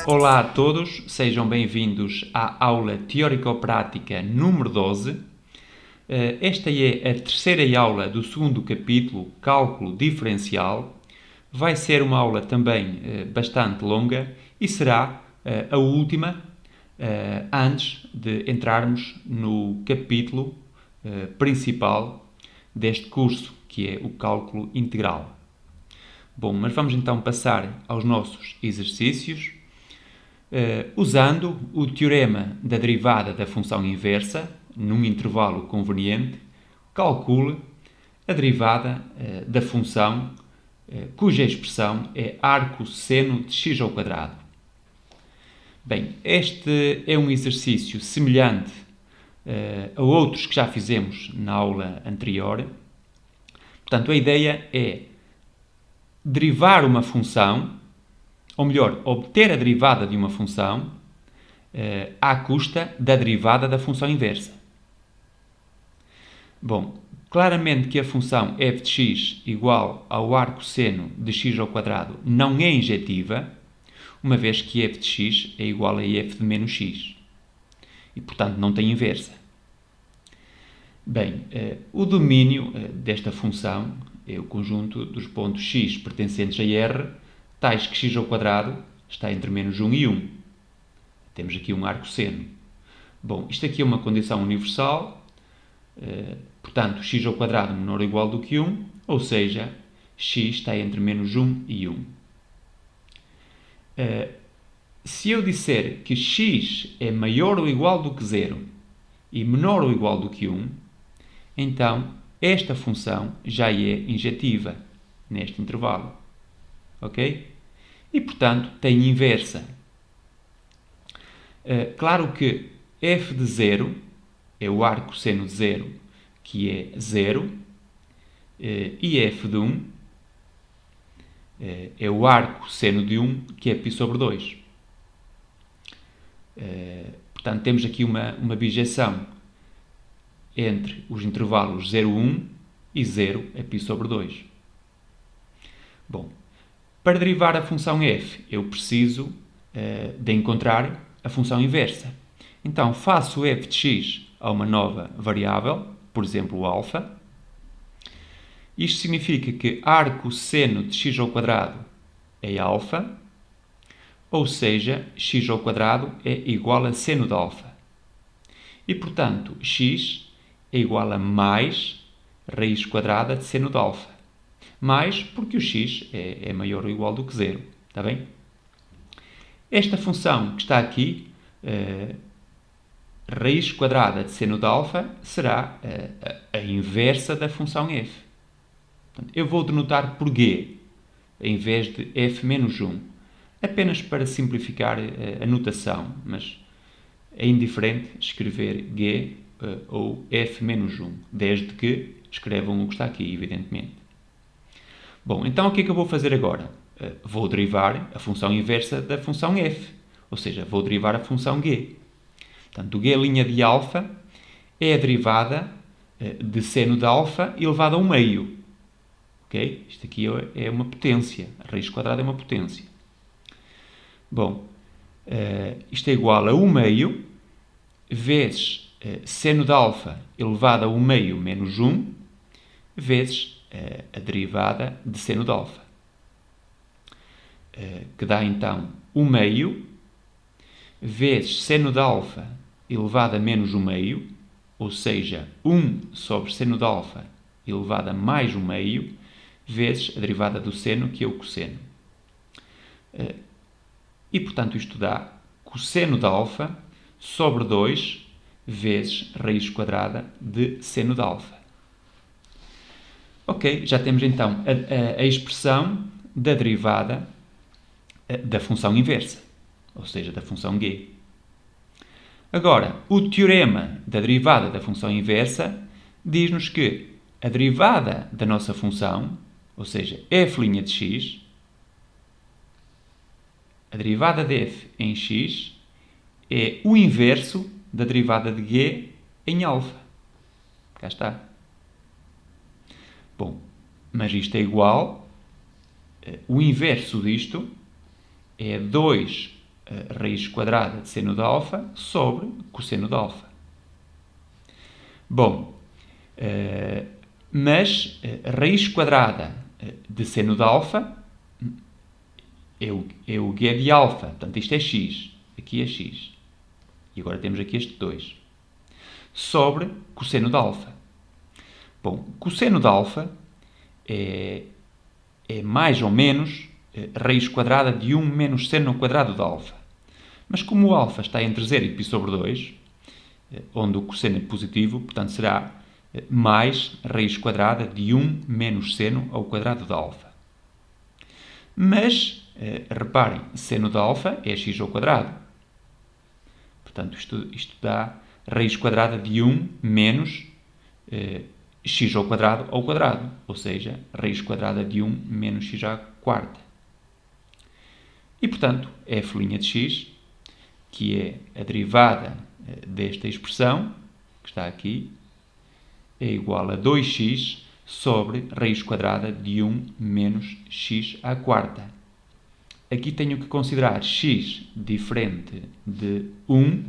Olá a todos, sejam bem-vindos à aula teórico-prática número 12. Esta é a terceira aula do segundo capítulo, Cálculo Diferencial. Vai ser uma aula também bastante longa e será a última antes de entrarmos no capítulo principal deste curso, que é o Cálculo Integral. Bom, mas vamos então passar aos nossos exercícios. Usando o teorema da derivada da função inversa, num intervalo conveniente, calcule a derivada da função cuja expressão é arco-seno de x ao quadrado. Bem, este é um exercício semelhante a outros que já fizemos na aula anterior. Portanto, a ideia é derivar uma função, ou melhor, obter a derivada de uma função à custa da derivada da função inversa. Bom, claramente que a função f de x igual ao arco-seno de x ao quadrado não é injetiva, uma vez que f de x é igual a f de menos x. E, portanto, não tem inversa. Bem, o domínio desta função é o conjunto dos pontos x pertencentes a R, tais que x ao quadrado está entre menos 1 e 1. Temos aqui um arco-seno. Bom, isto aqui é uma condição universal, portanto, x ao quadrado menor ou igual do que 1, ou seja, x está entre menos 1 e 1. Se eu disser que x é maior ou igual do que 0 e menor ou igual do que 1, então esta função já é injetiva neste intervalo. Ok? E, portanto, tem inversa. Claro que f de 0 é o arco-seno de 0, que é 0, e f de 1 é o arco-seno de 1, que é π sobre 2. Portanto, temos aqui uma bijeção entre os intervalos 0, 1 e 0 é π sobre 2. Bom, para derivar a função f, eu preciso de encontrar a função inversa. Então, faço f de x a uma nova variável, por exemplo, o alfa. Isto significa que arco-seno de x ao quadrado é alfa, ou seja, x ao quadrado é igual a seno de alfa. E, portanto, x é igual a mais raiz quadrada de seno de alfa. Mais porque o x é maior ou igual do que 0. Está bem? Esta função que está aqui, raiz quadrada de seno de alfa, será a inversa da função f. Portanto, eu vou denotar por g, em vez de f menos 1. Apenas para simplificar a notação, mas é indiferente escrever g ou f menos 1, desde que escrevam o que está aqui, evidentemente. Bom, então o que é que eu vou fazer agora? Vou derivar a função inversa da função f, ou seja, vou derivar a função g. Portanto, o g' de alfa é a derivada de seno de alfa elevado a 1 meio. Ok? Isto aqui é uma potência. A raiz quadrada é uma potência. Bom, isto é igual a 1 meio vezes seno de alfa elevado a 1 meio menos 1 vezes a derivada de seno de alfa, que dá então 1 meio vezes seno de alfa elevado a menos 1 meio, ou seja, 1 sobre seno de alfa elevado a mais 1 meio, vezes a derivada do seno, que é o cosseno. E, portanto, isto dá cosseno de alfa sobre 2 vezes raiz quadrada de seno de alfa. Ok, já temos então a expressão da derivada da função inversa, ou seja, da função g. Agora, o teorema da derivada da função inversa diz-nos que a derivada da nossa função, ou seja, f' de x, a derivada de f em x é o inverso da derivada de g em alfa. Cá está. Bom, mas isto é igual, o inverso disto é 2 raiz quadrada de seno de alfa sobre cosseno de alfa. Bom, mas raiz quadrada de seno de alfa é o G de alfa. Portanto, isto é x. Aqui é x. E agora temos aqui este 2. Sobre cosseno de alfa. Bom, cosseno de alfa é mais ou menos raiz quadrada de 1 menos seno ao quadrado de alfa. Mas como o alfa está entre 0 e π sobre 2, onde o cosseno é positivo, portanto será mais raiz quadrada de 1 menos seno ao quadrado de alfa. Mas, reparem, seno de alfa é x ao quadrado. Portanto, isto dá raiz quadrada de 1 menos x ao quadrado, ou seja, raiz quadrada de 1 menos x à quarta. E, portanto, f' de x, que é a derivada desta expressão, que está aqui, é igual a 2x sobre raiz quadrada de 1 menos x à quarta. Aqui tenho que considerar x diferente de 1,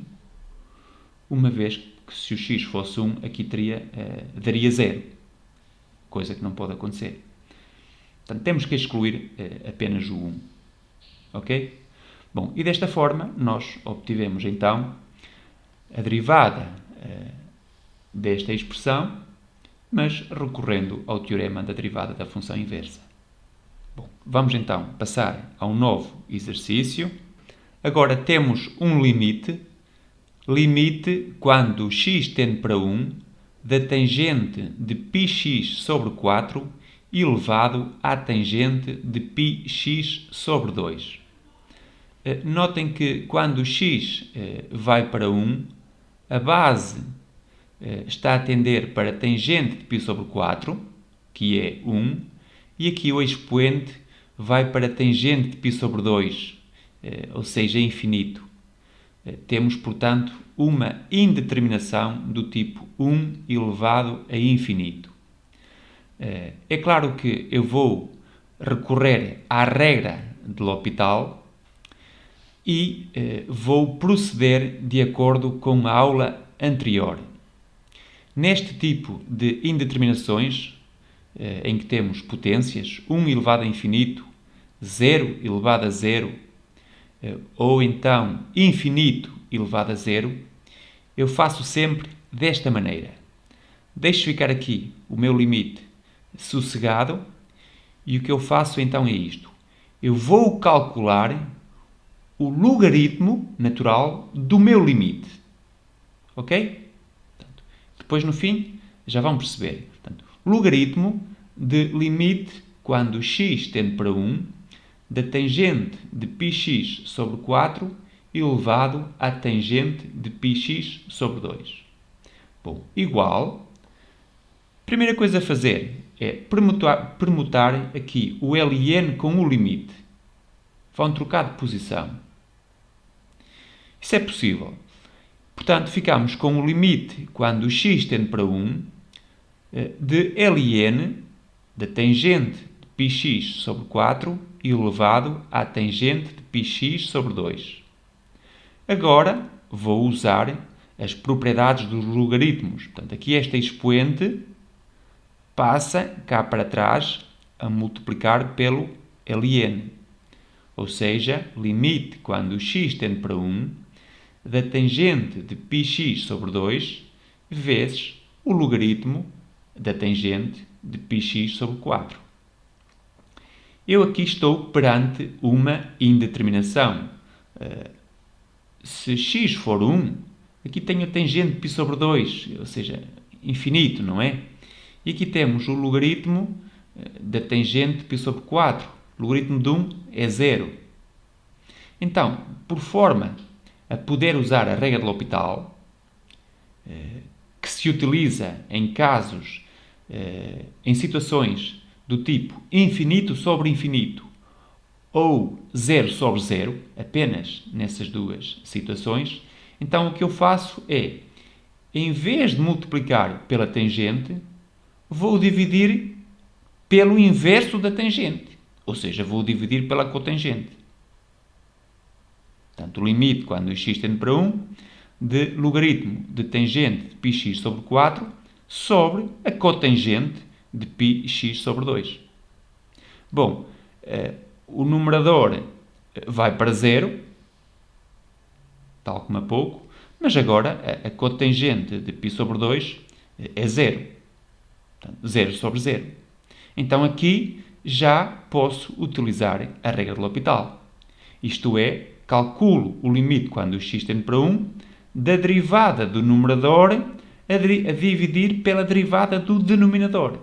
uma vez que se o x fosse 1, aqui daria 0, coisa que não pode acontecer. Portanto, temos que excluir apenas o 1. Ok? Bom, e desta forma nós obtivemos então a derivada desta expressão, mas recorrendo ao teorema da derivada da função inversa. Bom, vamos então passar a um novo exercício. Agora temos um limite quando x tende para 1 da tangente de πx sobre 4 elevado à tangente de πx sobre 2. Notem que quando x vai para 1, a base está a tender para a tangente de π sobre 4, que é 1, e aqui o expoente vai para a tangente de π sobre 2, ou seja, infinito. Temos, portanto, uma indeterminação do tipo 1 elevado a infinito. É claro que eu vou recorrer à regra de L'Hopital e vou proceder de acordo com a aula anterior. Neste tipo de indeterminações, em que temos potências 1 elevado a infinito, 0 elevado a 0, ou então infinito elevado a 0, eu faço sempre desta maneira. Deixo ficar aqui o meu limite sossegado e o que eu faço então é isto. Eu vou calcular o logaritmo natural do meu limite. Ok? Portanto, depois, no fim, já vão perceber. Portanto, logaritmo de limite quando x tende para 1 da tangente de πx sobre 4 elevado à tangente de πx sobre 2. Bom, igual. Primeira coisa a fazer é permutar aqui o ln com o limite. Vão trocar de posição. Isso é possível. Portanto, ficamos com o limite quando x tende para 1 de ln da tangente de πx sobre 4 elevado à tangente de πx sobre 2. Agora vou usar as propriedades dos logaritmos. Portanto, aqui esta expoente passa cá para trás a multiplicar pelo ln. Ou seja, limite quando x tende para 1 da tangente de πx sobre 2 vezes o logaritmo da tangente de πx sobre 4. Eu aqui estou perante uma indeterminação. Se x for 1, aqui tenho a tangente de π sobre 2, ou seja, infinito, não é? E aqui temos o logaritmo da tangente de π sobre 4. O logaritmo de 1 é 0. Então, por forma a poder usar a regra de L'Hopital, que se utiliza em casos, em situações do tipo infinito sobre infinito ou 0 sobre 0, apenas nessas duas situações, então o que eu faço é, em vez de multiplicar pela tangente, vou dividir pelo inverso da tangente, ou seja, vou dividir pela cotangente. Portanto, o limite quando x tende para 1 de logaritmo de tangente de πx sobre 4 sobre a cotangente de πx sobre 2. Bom, o numerador vai para 0, tal como há pouco, mas agora a cotangente de π sobre 2 é 0. Portanto, 0 sobre 0. Então aqui já posso utilizar a regra de L'Hopital. Isto é, calculo o limite quando x tende para 1 da derivada do numerador a dividir pela derivada do denominador.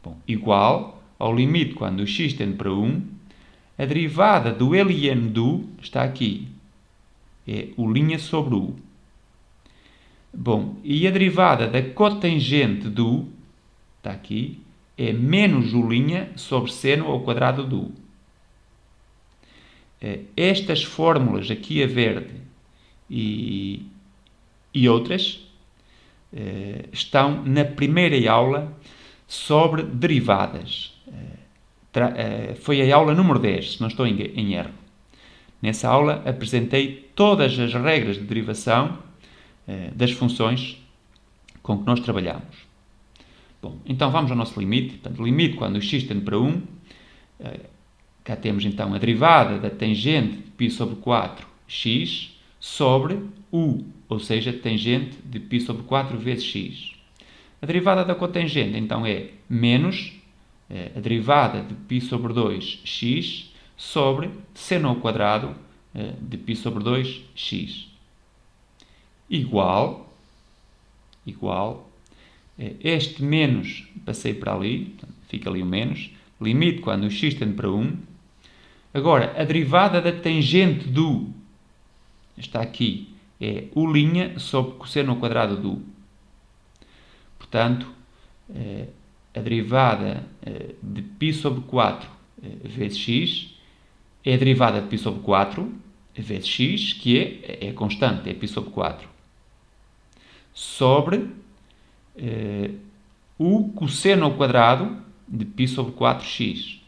Bom, igual ao limite quando x tende para 1, a derivada do LN do está aqui. É o linha sobre u. Bom, e a derivada da cotangente do, está aqui, é menos u' sobre seno ao quadrado do. Estas fórmulas aqui a verde e outras estão na primeira aula sobre derivadas. Foi a aula número 10, se não estou em erro. Nessa aula apresentei todas as regras de derivação das funções com que nós trabalhamos. Bom, então vamos ao nosso limite. Portanto, o limite quando o x tende para 1, cá temos então a derivada da tangente de π sobre 4 x sobre u, ou seja, tangente de π sobre 4 vezes x. A derivada da cotangente então é menos a derivada de π sobre 2 x sobre seno ao quadrado de π sobre 2 x. Igual, este menos passei para ali, fica ali o menos, limite quando o x tende para 1. Agora, a derivada da tangente do, está aqui, é u' sobre cosseno ao quadrado do. Portanto, a derivada de π sobre 4 vezes x é a derivada de π sobre 4 vezes x, que é constante, é π sobre 4, sobre o cosseno ao quadrado de π sobre 4x.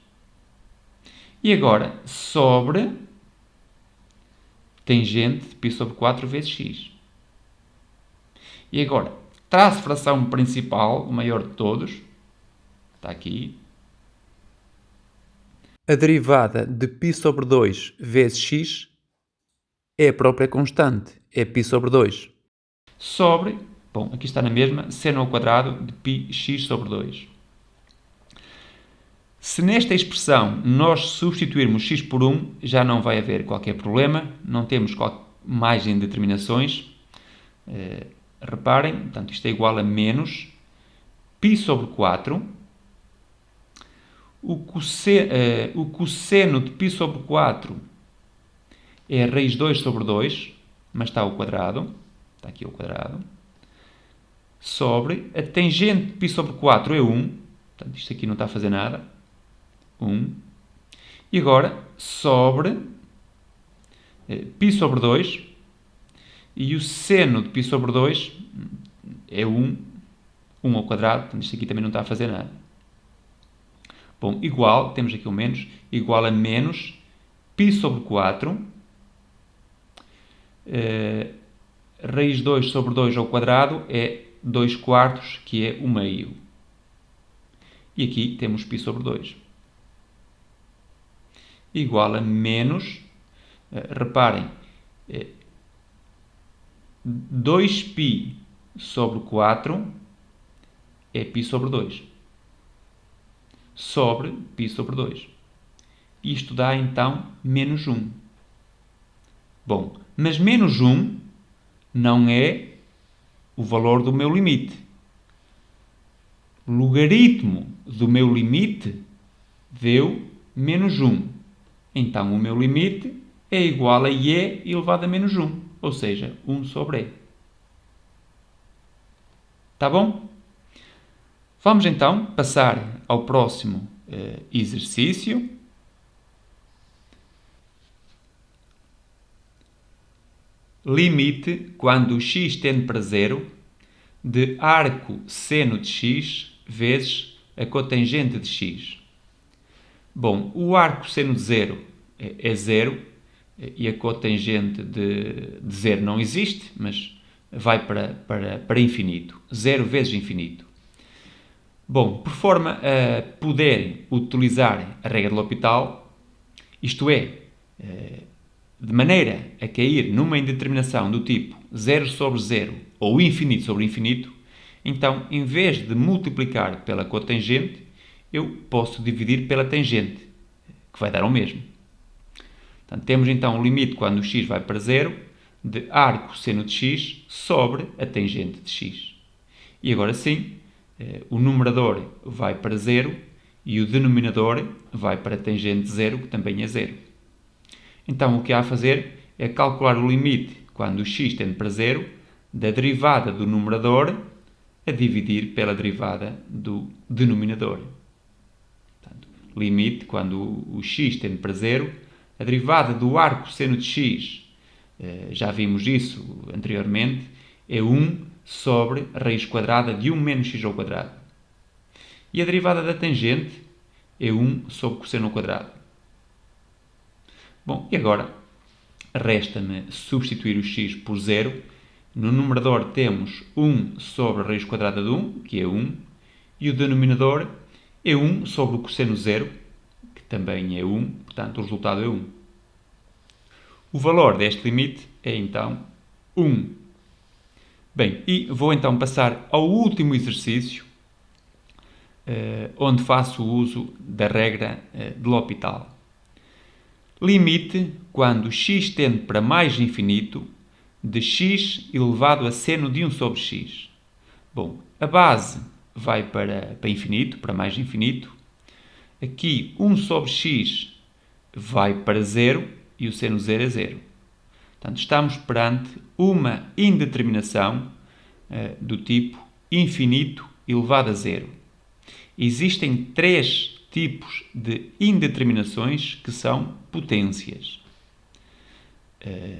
E agora, sobre tangente de π sobre 4 vezes x. E agora, traço fração principal, o maior de todos, está aqui. A derivada de π sobre 2 vezes x é a própria constante, é π sobre 2. Sobre, bom, aqui está na mesma, seno ao quadrado de πx sobre 2. Se nesta expressão nós substituirmos x por 1, já não vai haver qualquer problema, não temos mais indeterminações. Reparem, portanto, isto é igual a menos π sobre 4. O cosseno de π sobre 4 é a raiz 2 sobre 2, mas está ao quadrado, está aqui ao quadrado, sobre a tangente de π sobre 4 é 1, portanto, isto aqui não está a fazer nada, 1, e agora sobre π sobre 2, e o seno de π sobre 2 é 1 ao quadrado, portanto, isto aqui também não está a fazer nada. Bom, igual, temos aqui o menos, igual a menos π sobre 4, raiz 2 sobre 2 ao quadrado é 2 quartos, que é o meio. E aqui temos π sobre 2. Igual a menos, reparem, 2π sobre 4 é π sobre 2. Sobre π sobre 2. Isto dá, então, menos 1. Bom, mas menos 1 não é o valor do meu limite. Logaritmo do meu limite deu menos 1. Então, o meu limite é igual a e elevado a menos 1, ou seja, 1 sobre e. Tá bom? Vamos então passar ao próximo exercício. Limite quando x tende para 0 de arco seno de x vezes a cotangente de x. Bom, o arco seno de 0 é 0 e a cotangente de zero não existe, mas vai para infinito. 0 vezes infinito. Bom, por forma a poder utilizar a regra de L'Hopital, isto é, de maneira a cair numa indeterminação do tipo 0 sobre 0 ou infinito sobre infinito, então, em vez de multiplicar pela cotangente, eu posso dividir pela tangente, que vai dar o mesmo. Portanto, temos então o limite quando o x vai para 0 de arco seno de x sobre a tangente de x. E agora sim, o numerador vai para 0 e o denominador vai para a tangente de 0, que também é 0. Então, o que há a fazer é calcular o limite quando o x tende para 0 da derivada do numerador a dividir pela derivada do denominador. Portanto, limite quando o x tende para 0, a derivada do arco seno de x, já vimos isso anteriormente, é 1 sobre a raiz quadrada de 1 menos x ao quadrado. E a derivada da tangente é 1 sobre cosseno ao quadrado. Bom, e agora resta-me substituir o x por 0. No numerador temos 1 sobre a raiz quadrada de 1, que é 1, e o denominador é 1 sobre o cosseno zero, que também é 1, portanto o resultado é 1. O valor deste limite é então 1. Bem, e vou então passar ao último exercício, onde faço o uso da regra de L'Hopital. Limite quando x tende para mais infinito de x elevado a seno de 1 sobre x. Bom, a base vai para infinito, para mais infinito. Aqui 1 sobre x vai para 0 e o seno zero é 0. Portanto, estamos perante uma indeterminação do tipo infinito elevado a 0. Existem 3 tipos de indeterminações que são potências.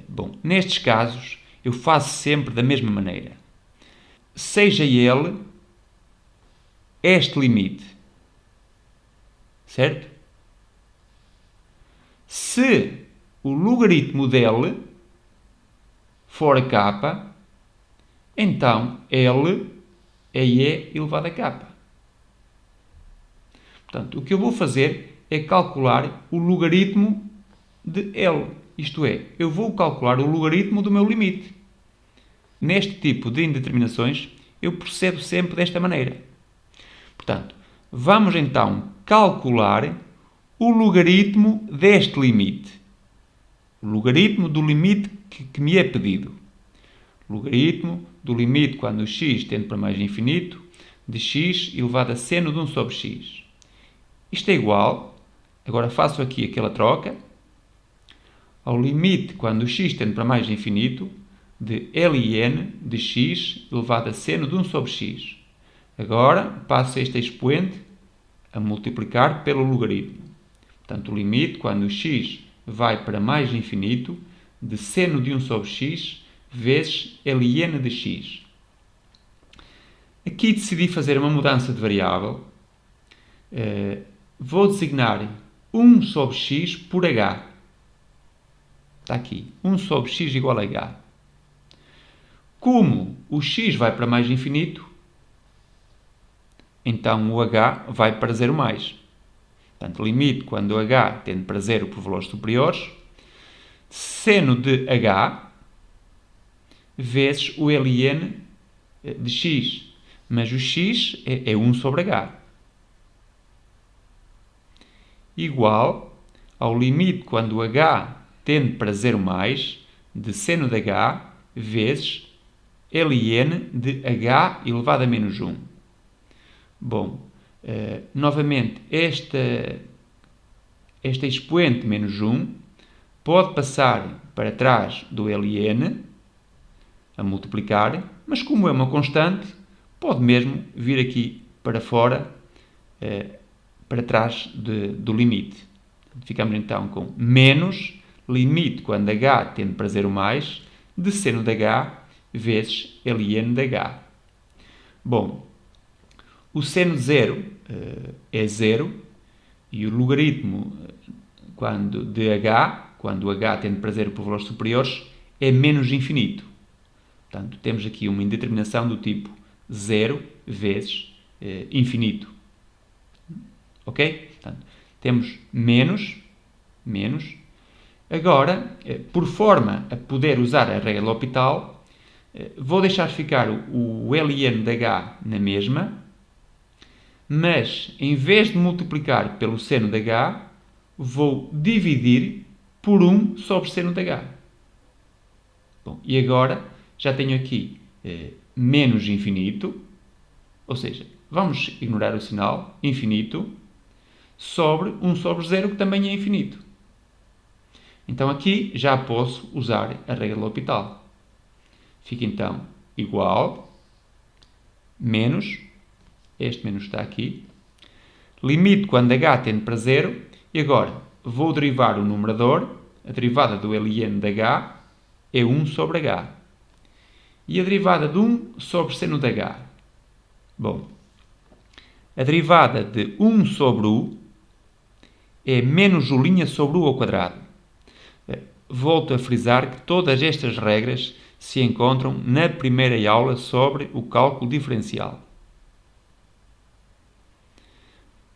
Bom, nestes casos eu faço sempre da mesma maneira. Seja ele este limite, certo? Se o logaritmo dele for a k, então L é E elevado a k. Portanto, o que eu vou fazer é calcular o logaritmo de L. Isto é, eu vou calcular o logaritmo do meu limite. Neste tipo de indeterminações, eu procedo sempre desta maneira. Portanto, vamos então calcular o logaritmo deste limite. O logaritmo do limite que me é pedido. Logaritmo do limite quando o x tende para mais infinito de x elevado a seno de 1 sobre x. Isto é igual, agora faço aqui aquela troca, ao limite quando o x tende para mais infinito de ln de x elevado a seno de 1 sobre x. Agora passo este expoente a multiplicar pelo logaritmo. Portanto, o limite quando o x vai para mais infinito de seno de 1 sobre x vezes ln de x. Aqui decidi fazer uma mudança de variável. Vou designar 1 sobre x por h. Está aqui. 1 sobre x igual a h. Como o x vai para mais infinito, então o h vai para 0 mais. Portanto, limite quando o h tende para 0 por valores superiores, seno de h vezes o ln de x. Mas o x é 1 sobre h. Igual ao limite quando o h tende para 0 mais de seno de h vezes ln de h elevado a menos 1. Bom, novamente, este expoente menos 1 pode passar para trás do ln a multiplicar, mas como é uma constante, pode mesmo vir aqui para fora, para trás do limite. Ficamos então com menos limite quando h tende para 0 mais de seno de h vezes ln de h. Bom, o seno de 0 é 0 e o logaritmo de h, quando h tende para 0 por valores superiores, é menos infinito. Portanto, temos aqui uma indeterminação do tipo 0 vezes infinito. Ok? Portanto, temos menos. Agora, por forma a poder usar a regra de L'Hopital, vou deixar ficar o ln de h na mesma, mas em vez de multiplicar pelo seno de h, vou dividir por 1 sobre seno de h. Bom, e agora já tenho aqui menos infinito, ou seja, vamos ignorar o sinal, infinito, sobre 1 sobre 0, que também é infinito. Então aqui já posso usar a regra de L'Hopital. Fica então igual, menos, este menos está aqui, limite quando h tende para 0, e agora vou derivar o numerador, a derivada do ln de h é 1 sobre h. E a derivada de 1 sobre seno de h. Bom, a derivada de 1 sobre u é menos u' sobre u ao quadrado. Volto a frisar que todas estas regras se encontram na primeira aula sobre o cálculo diferencial.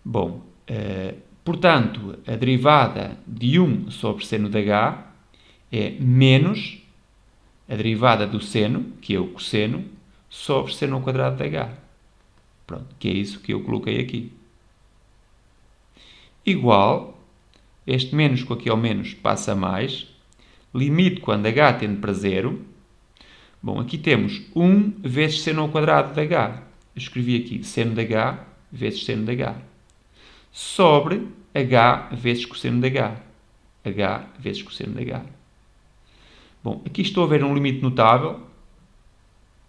Bom, portanto, a derivada de 1 sobre seno de h é menos a derivada do seno, que é o cosseno, sobre seno ao quadrado de h. Pronto, que é isso que eu coloquei aqui. Igual, este menos com aqui ao menos passa a mais, limite quando h tende para 0. Bom, aqui temos 1 vezes seno ao quadrado de h. Eu escrevi aqui seno de h vezes seno de h. Sobre h vezes cosseno de h. h vezes cosseno de h. Bom, aqui estou a ver um limite notável.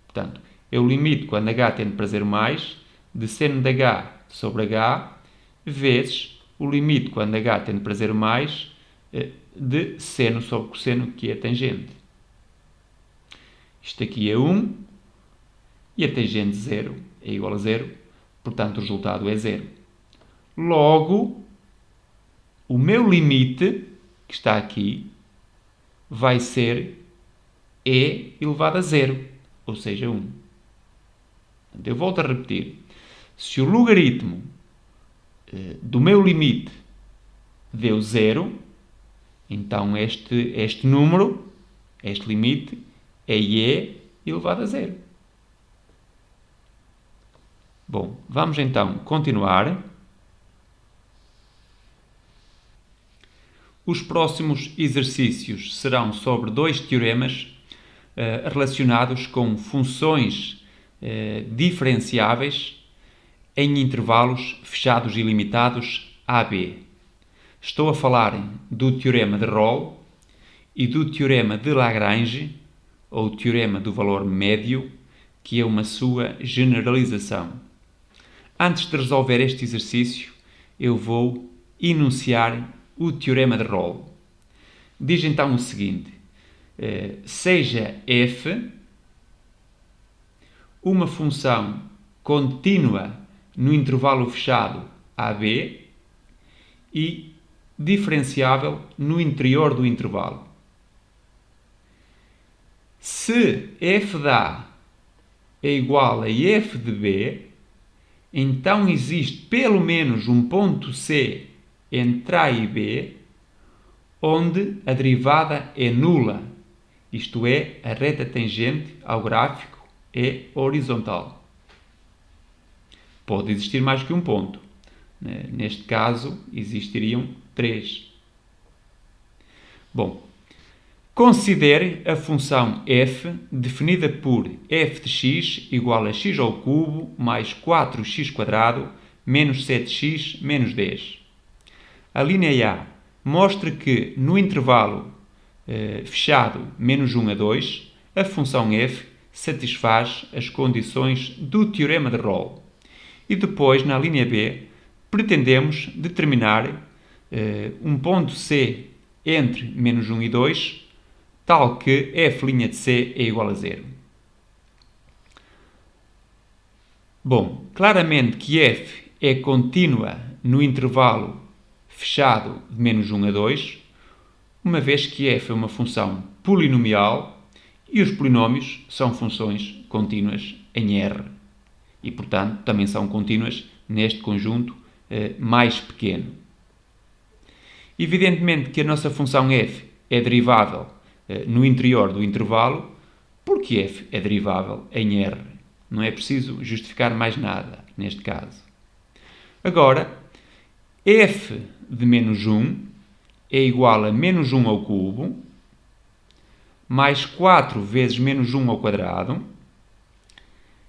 Portanto, é o limite quando h tende para 0 mais de seno de h sobre h vezes o limite quando h tende para 0 mais de seno sobre cosseno, que é a tangente. Isto aqui é 1 e a tangente de 0 é igual a 0, portanto o resultado é 0. Logo, o meu limite, que está aqui, vai ser e elevado a 0, ou seja, 1. Eu volto a repetir. Se o logaritmo do meu limite deu 0, então este número, este limite, é e elevado a 0. Bom, vamos então continuar. Os próximos exercícios serão sobre 2 teoremas relacionados com funções diferenciáveis em intervalos fechados e limitados AB. Estou a falar do teorema de Rolle e do teorema de Lagrange, ou teorema do valor médio, que é uma sua generalização. Antes de resolver este exercício, eu vou enunciar o teorema de Rolle. Diz então o seguinte: seja f uma função contínua no intervalo fechado AB e diferenciável no interior do intervalo. Se f de A é igual a f de B, então existe pelo menos um ponto C entre A e B onde a derivada é nula, isto é, a reta tangente ao gráfico é horizontal. Pode existir mais que um ponto. Neste caso, existiriam 3. Bom, considere a função f definida por f de x igual a x ao cubo mais 4x² menos 7x menos 10. A linha A mostra que no intervalo fechado menos 1 a 2, a função f satisfaz as condições do teorema de Rolle. E depois, na linha B, pretendemos determinar um ponto C entre menos 1 e 2, tal que f' de C é igual a 0. Bom, claramente que f é contínua no intervalo fechado de menos 1 a 2, uma vez que f é uma função polinomial e os polinómios são funções contínuas em R. E, portanto, também são contínuas neste conjunto mais pequeno. Evidentemente que a nossa função f é derivável no interior do intervalo, porque f é derivável em R. Não é preciso justificar mais nada neste caso. Agora, f de menos 1 é igual a menos 1 ao cubo, mais 4 vezes menos 1 ao quadrado,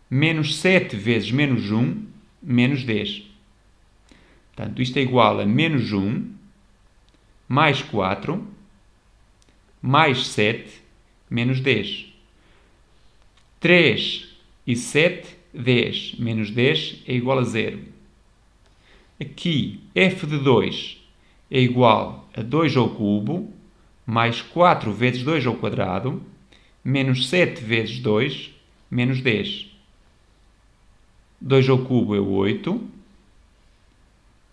menos 7 vezes menos 1, menos 10. Portanto, isto é igual a menos 1, mais 4, mais 7, menos 10. 3 e 7, 10. Menos 10 é igual a 0. Aqui, f de 2 é igual a 2 ao cubo, mais 4 vezes 2 ao quadrado, menos 7 vezes 2, menos 10. 2 ao cubo é 8.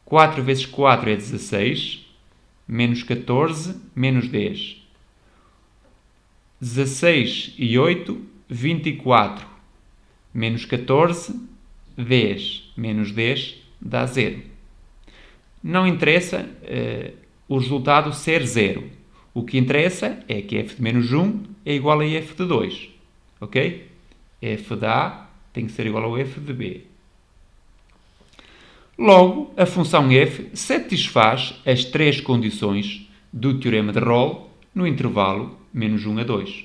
4 vezes 4 é 16. Menos 14, menos 10. 16 e 8, 24. Menos 14, 10. Menos 10 dá 0. Não interessa o resultado ser 0. O que interessa é que f de menos 1 é igual a f de 2. Ok? f de A tem que ser igual ao f de B. Logo, a função f satisfaz as três condições do teorema de Rolle no intervalo menos 1 a 2.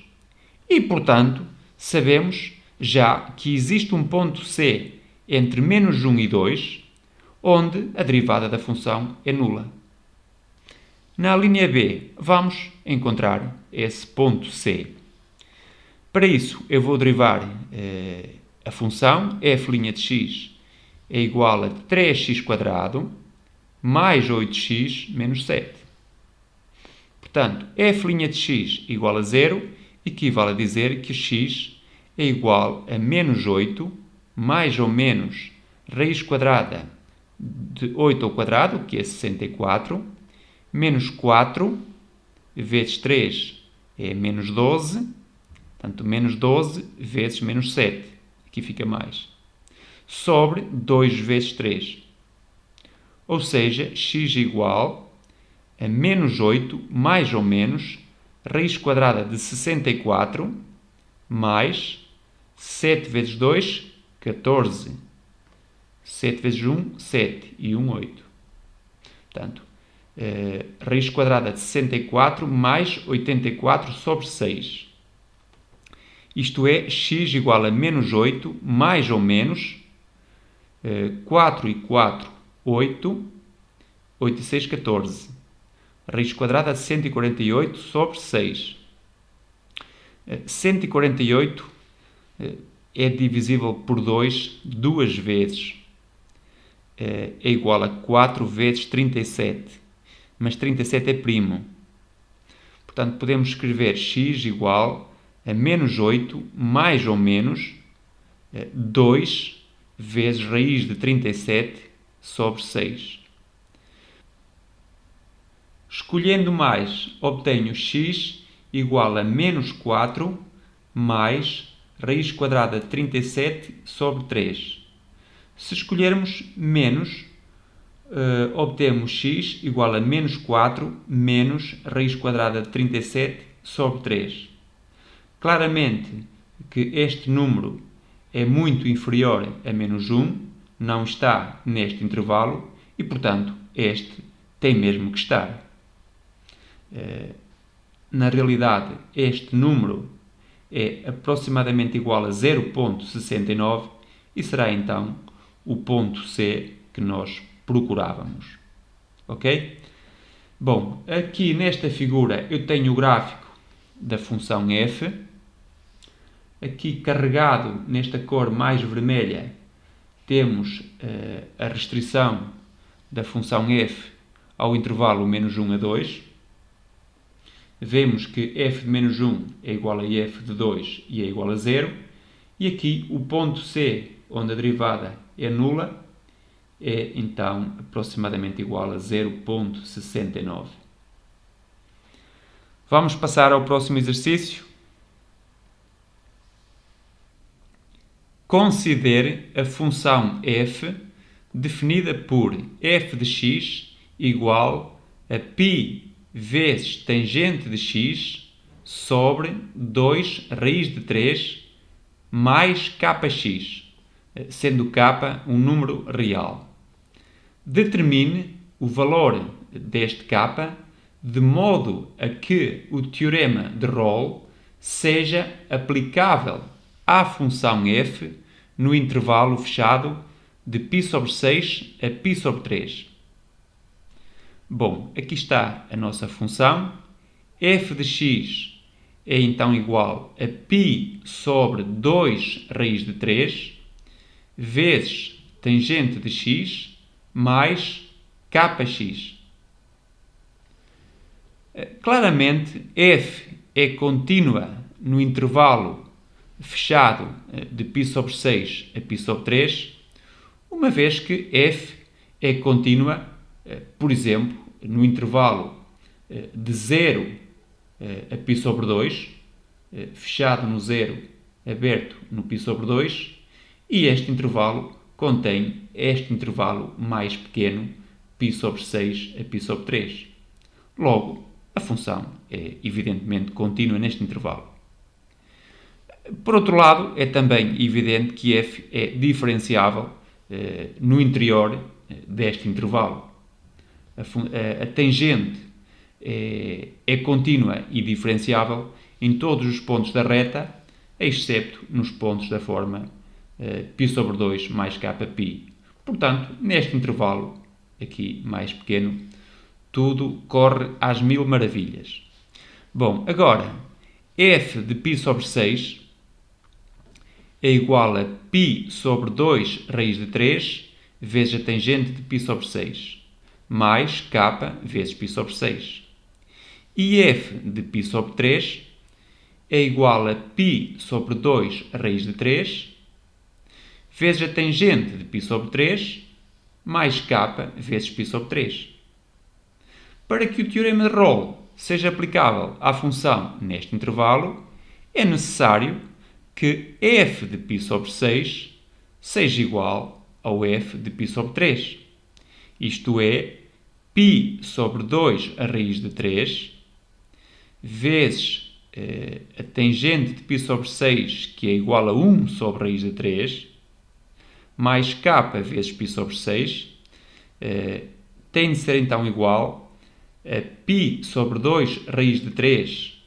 E, portanto, sabemos já que existe um ponto C entre menos 1 e 2, onde a derivada da função é nula. Na linha B, vamos encontrar esse ponto C. Para isso, eu vou derivar a função f' de x é igual a 3x² mais 8x menos 7. Portanto, f' de x igual a 0 equivale a dizer que x é igual a menos 8 mais ou menos raiz quadrada de 8 ao quadrado, que é 64, menos 4 vezes 3 é menos 12, portanto, menos 12 vezes menos 7, aqui fica mais, sobre 2 vezes 3. Ou seja, x igual a menos 8 mais ou menos raiz quadrada de 64 mais 7 vezes 2, 14. 7 vezes 1, 7 e 1, 8. Portanto, raiz quadrada de 64 mais 84 sobre 6. Isto é, x igual a menos 8 mais ou menos 4 e 4, 8. 8 e 6, 14. Raiz quadrada de 148 sobre 6. 148 é divisível por 2 duas vezes. É igual a 4 vezes 37. Mas 37 é primo. Portanto, podemos escrever x igual a menos 8 mais ou menos 2 vezes raiz de 37 sobre 6. Escolhendo mais, obtenho x igual a menos 4 mais raiz quadrada de 37 sobre 3. Se escolhermos menos, obtemos x igual a menos 4 menos raiz quadrada de 37 sobre 3. Claramente que este número é muito inferior a menos 1, não está neste intervalo e, portanto, este tem mesmo que estar. Na realidade, este número é aproximadamente igual a 0,69 e será então o ponto C que nós procurávamos. Ok? Bom, aqui nesta figura eu tenho o gráfico da função f. Aqui carregado nesta cor mais vermelha temos a restrição da função f ao intervalo menos 1 a 2. Vemos que f de menos 1 é igual a f de 2 e é igual a 0. E aqui o ponto C, onde a derivada é nula, é então aproximadamente igual a 0,69. Vamos passar ao próximo exercício. Considere a função f definida por f de x igual a π vezes tangente de x sobre 2 raiz de 3 mais kx, sendo k um número real. Determine o valor deste k de modo a que o teorema de Rolle seja aplicável à função f no intervalo fechado de π sobre 6 a π sobre 3. Bom, aqui está a nossa função. F de x é então igual a π sobre 2 raiz de 3 vezes tangente de x mais kx. Claramente, f é contínua no intervalo fechado de π sobre 6 a π sobre 3, uma vez que f é contínua, por exemplo, no intervalo de 0 a π sobre 2, fechado no 0, aberto no π sobre 2, e este intervalo contém este intervalo mais pequeno, π sobre 6 a π sobre 3. Logo, a função é evidentemente contínua neste intervalo. Por outro lado, é também evidente que f é diferenciável no interior deste intervalo. A tangente é contínua e diferenciável em todos os pontos da reta, excepto nos pontos da forma π sobre 2 mais kπ. Portanto, neste intervalo, aqui mais pequeno, tudo corre às mil maravilhas. Bom, agora, f de π sobre 6 é igual a π sobre 2 raiz de 3 vezes a tangente de π sobre 6, mais k vezes π sobre 6. E f de π sobre 3 é igual a π sobre 2 raiz de 3 vezes a tangente de π sobre 3, mais k vezes π sobre 3. Para que o teorema de Rolle seja aplicável à função neste intervalo, é necessário que f de π sobre 6 seja igual ao f de π sobre 3. Isto é, π sobre 2 a raiz de 3 vezes a tangente de π sobre 6, que é igual a 1 sobre raiz de 3, mais k vezes π sobre 6, tem de ser então igual a π sobre 2 raiz de 3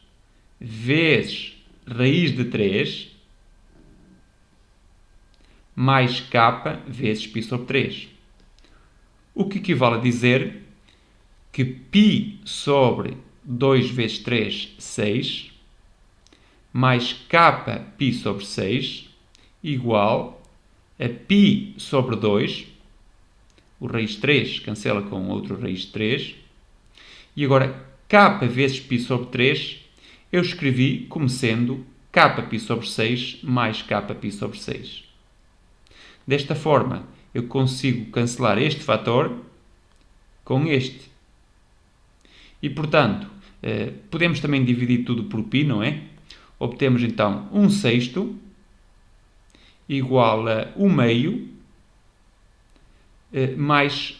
vezes raiz de 3 mais k vezes π sobre 3. O que equivale a dizer que π sobre 2 vezes 3, 6, mais kπ sobre 6, igual a π sobre 2, o raiz 3 cancela com outro raiz 3, e agora k vezes π sobre 3, eu escrevi como sendo kπ sobre 6 mais kπ sobre 6. Desta forma, eu consigo cancelar este fator com este. E, portanto, podemos também dividir tudo por π, não é? Obtemos, então, 1/6 igual a 1/2 mais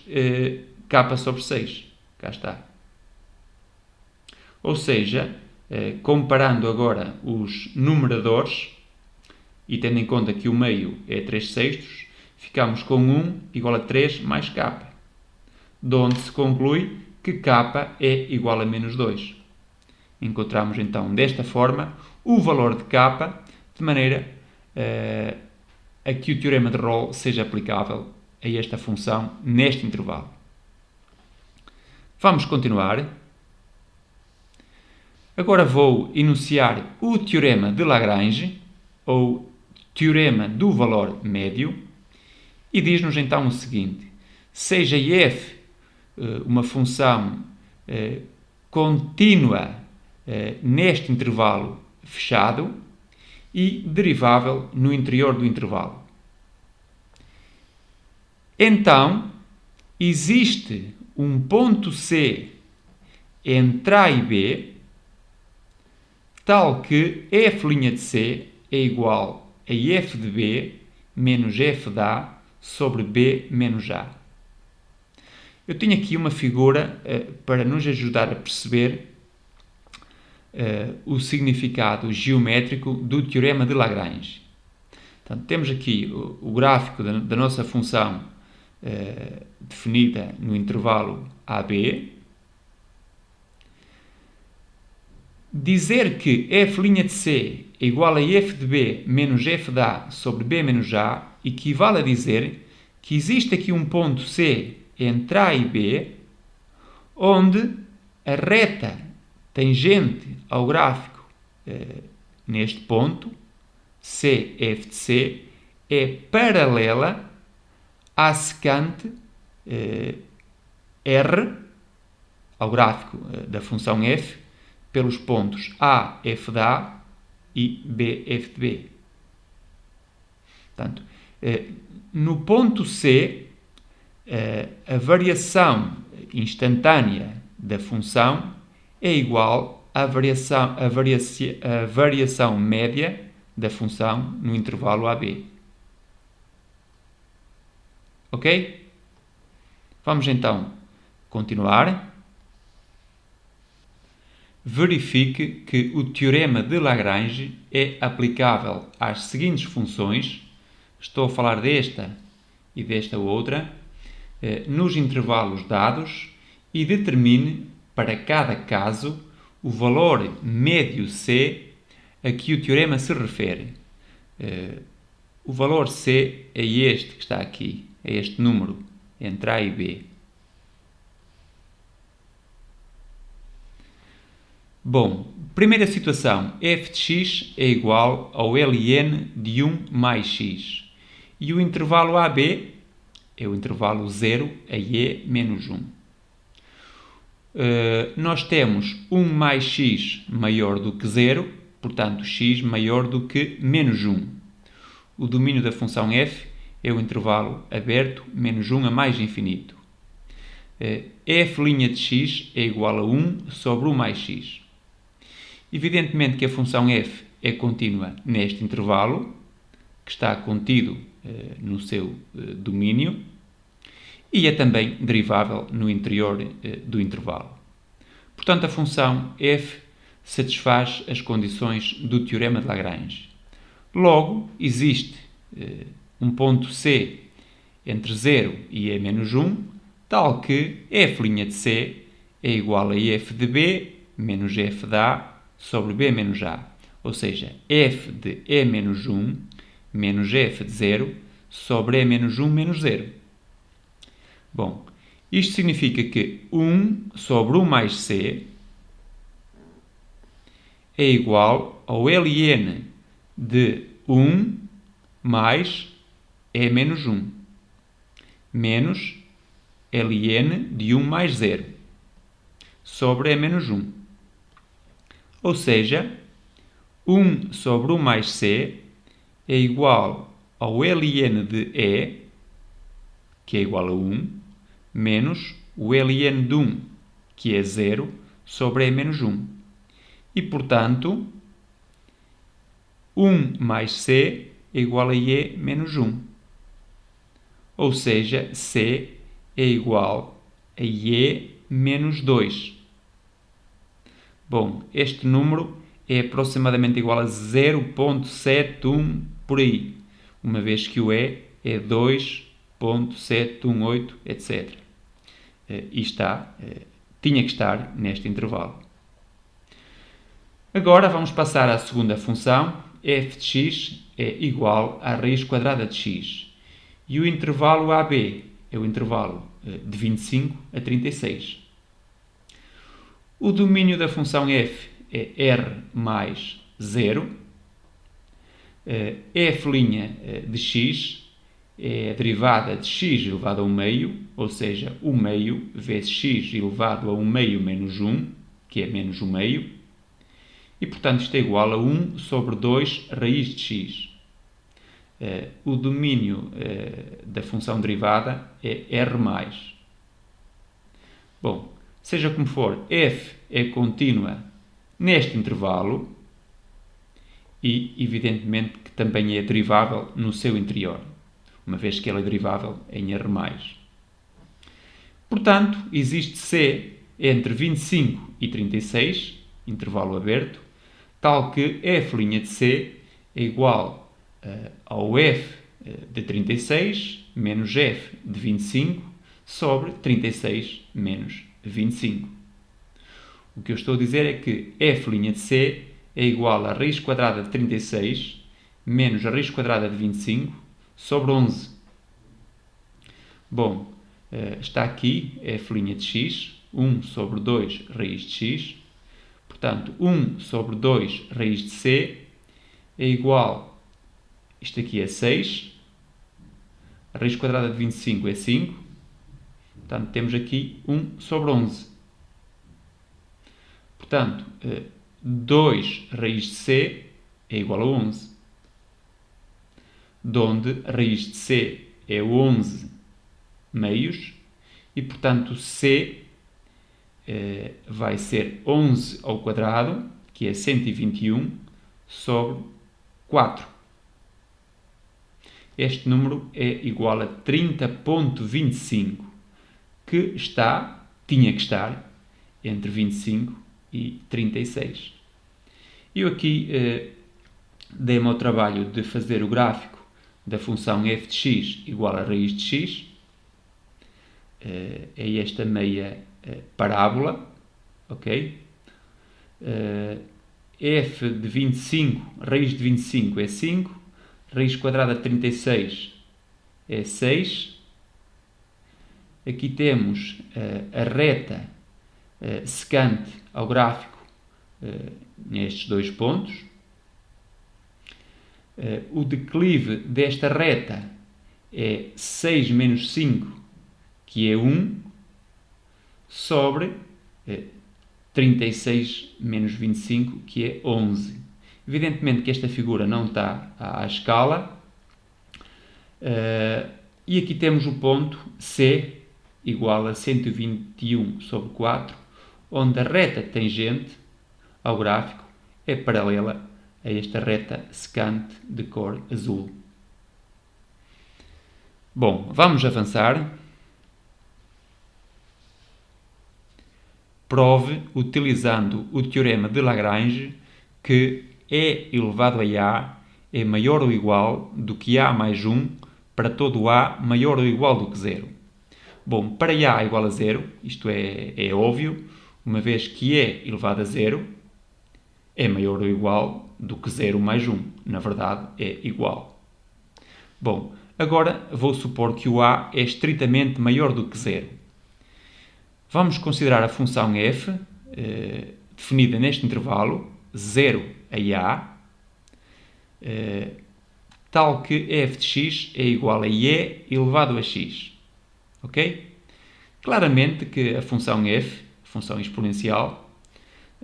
k sobre 6. Cá está. Ou seja, comparando agora os numeradores, e tendo em conta que o meio é 3/6, ficamos com 1 igual a 3 mais k, de onde se conclui que k é igual a menos 2. Encontramos então desta forma o valor de k, de maneira a que o teorema de Rolle seja aplicável a esta função neste intervalo. Vamos continuar. Agora vou enunciar o teorema de Lagrange, ou teorema do valor médio, e diz-nos então o seguinte: seja f uma função contínua neste intervalo fechado e derivável no interior do intervalo. Então, existe um ponto C entre A e B tal que f' de C é igual a f de B menos f de A sobre B menos A. Eu tenho aqui uma figura para nos ajudar a perceber o significado geométrico do teorema de Lagrange. Portanto, temos aqui o gráfico da nossa função definida no intervalo AB. Dizer que f' de C é igual a f de B menos f de A sobre B menos A equivale a dizer que existe aqui um ponto C entre A e B, onde a reta tangente ao gráfico neste ponto, CF de C, é paralela à secante R, ao gráfico da função f, pelos pontos A, f de A e B, f de B. Portanto, no ponto C, a variação instantânea da função é igual à variação média da função no intervalo AB. Ok? Vamos então continuar. Verifique que o teorema de Lagrange é aplicável às seguintes funções. Estou a falar desta e desta outra, nos intervalos dados, e determine para cada caso o valor médio C a que o teorema se refere. O valor C é este que está aqui, é este número entre A e B. Bom, primeira situação, f de x é igual ao ln de 1 mais x. E o intervalo AB é o intervalo 0 a e menos 1. Nós temos 1 mais x maior do que 0, portanto x maior do que menos 1. O domínio da função f é o intervalo aberto menos 1 a mais infinito. f' de x é igual a 1 sobre 1 mais x. Evidentemente que a função f é contínua neste intervalo, que está contido no seu domínio, e é também derivável no interior do intervalo. Portanto, a função f satisfaz as condições do teorema de Lagrange. Logo, existe um ponto C entre 0 e e menos 1, tal que f' de C é igual a f de B menos f de A sobre B menos A, ou seja, f de e menos 1 menos f de 0 sobre e menos 1 menos 0. Bom, isto significa que 1 sobre 1 mais C é igual ao ln de 1 mais e menos 1 menos ln de 1 mais 0 sobre e menos 1. Ou seja, 1 sobre 1 mais C é igual ao ln de E, que é igual a 1, menos o ln de 1, que é 0, sobre E menos 1. E, portanto, 1 mais C é igual a E menos 1. Ou seja, C é igual a E menos 2. Bom, este número é aproximadamente igual a 0,71 por aí, uma vez que o E é 2,718, etc. E tinha que estar neste intervalo. Agora vamos passar à segunda função. F de x é igual à raiz quadrada de x. E o intervalo AB é o intervalo de 25 a 36. O domínio da função f é R mais 0. F' de x é a derivada de x elevado a 1 meio, ou seja, 1 meio vezes x elevado a 1 meio menos 1, que é menos 1 meio. E, portanto, isto é igual a 1 sobre 2 raiz de x. O domínio da função derivada é R mais. Bom, seja como for, f é contínua neste intervalo, e, evidentemente, que também é derivável no seu interior, uma vez que ela é derivável em R+. Portanto, existe C entre 25 e 36, intervalo aberto, tal que f' de C é igual ao f de 36 menos f de 25 sobre 36 menos 25. O que eu estou a dizer é que f' de C é igual a raiz quadrada de 36 menos a raiz quadrada de 25 sobre 11. Bom, está aqui f' de x, 1 sobre 2 raiz de x. Portanto, 1 sobre 2 raiz de C é igual, isto aqui é 6, a raiz quadrada de 25 é 5, portanto, temos aqui 1 sobre 11. Portanto, 2 raiz de C é igual a 11, donde a raiz de C é 11 meios, e, portanto, C vai ser 11 ao quadrado, que é 121, sobre 4. Este número é igual a 30,25, que tinha que estar, entre 25 e 36. Eu aqui dei-me ao trabalho de fazer o gráfico da função f de x igual a raiz de x. É esta meia parábola, ok? F de 25, raiz de 25 é 5, raiz quadrada de 36 é 6. Aqui temos a reta secante ao gráfico nestes dois pontos. O declive desta reta é 6 menos 5, que é 1, sobre 36 menos 25, que é 11. Evidentemente que esta figura não está à escala. E aqui temos o ponto C igual a 121 sobre 4, onde a reta tangente ao gráfico é paralela a esta reta secante de cor azul. Bom, vamos avançar. Prove, utilizando o teorema de Lagrange, que E elevado a A é maior ou igual do que A mais 1 para todo A maior ou igual do que 0. Bom, para A igual a 0, isto é óbvio, uma vez que E elevado a 0 é maior ou igual do que 0 mais 1. Na verdade, é igual. Bom, agora vou supor que o A é estritamente maior do que 0. Vamos considerar a função f, definida neste intervalo, 0 a A, tal que f de x é igual a e elevado a x. Ok? Claramente que a função f, função exponencial,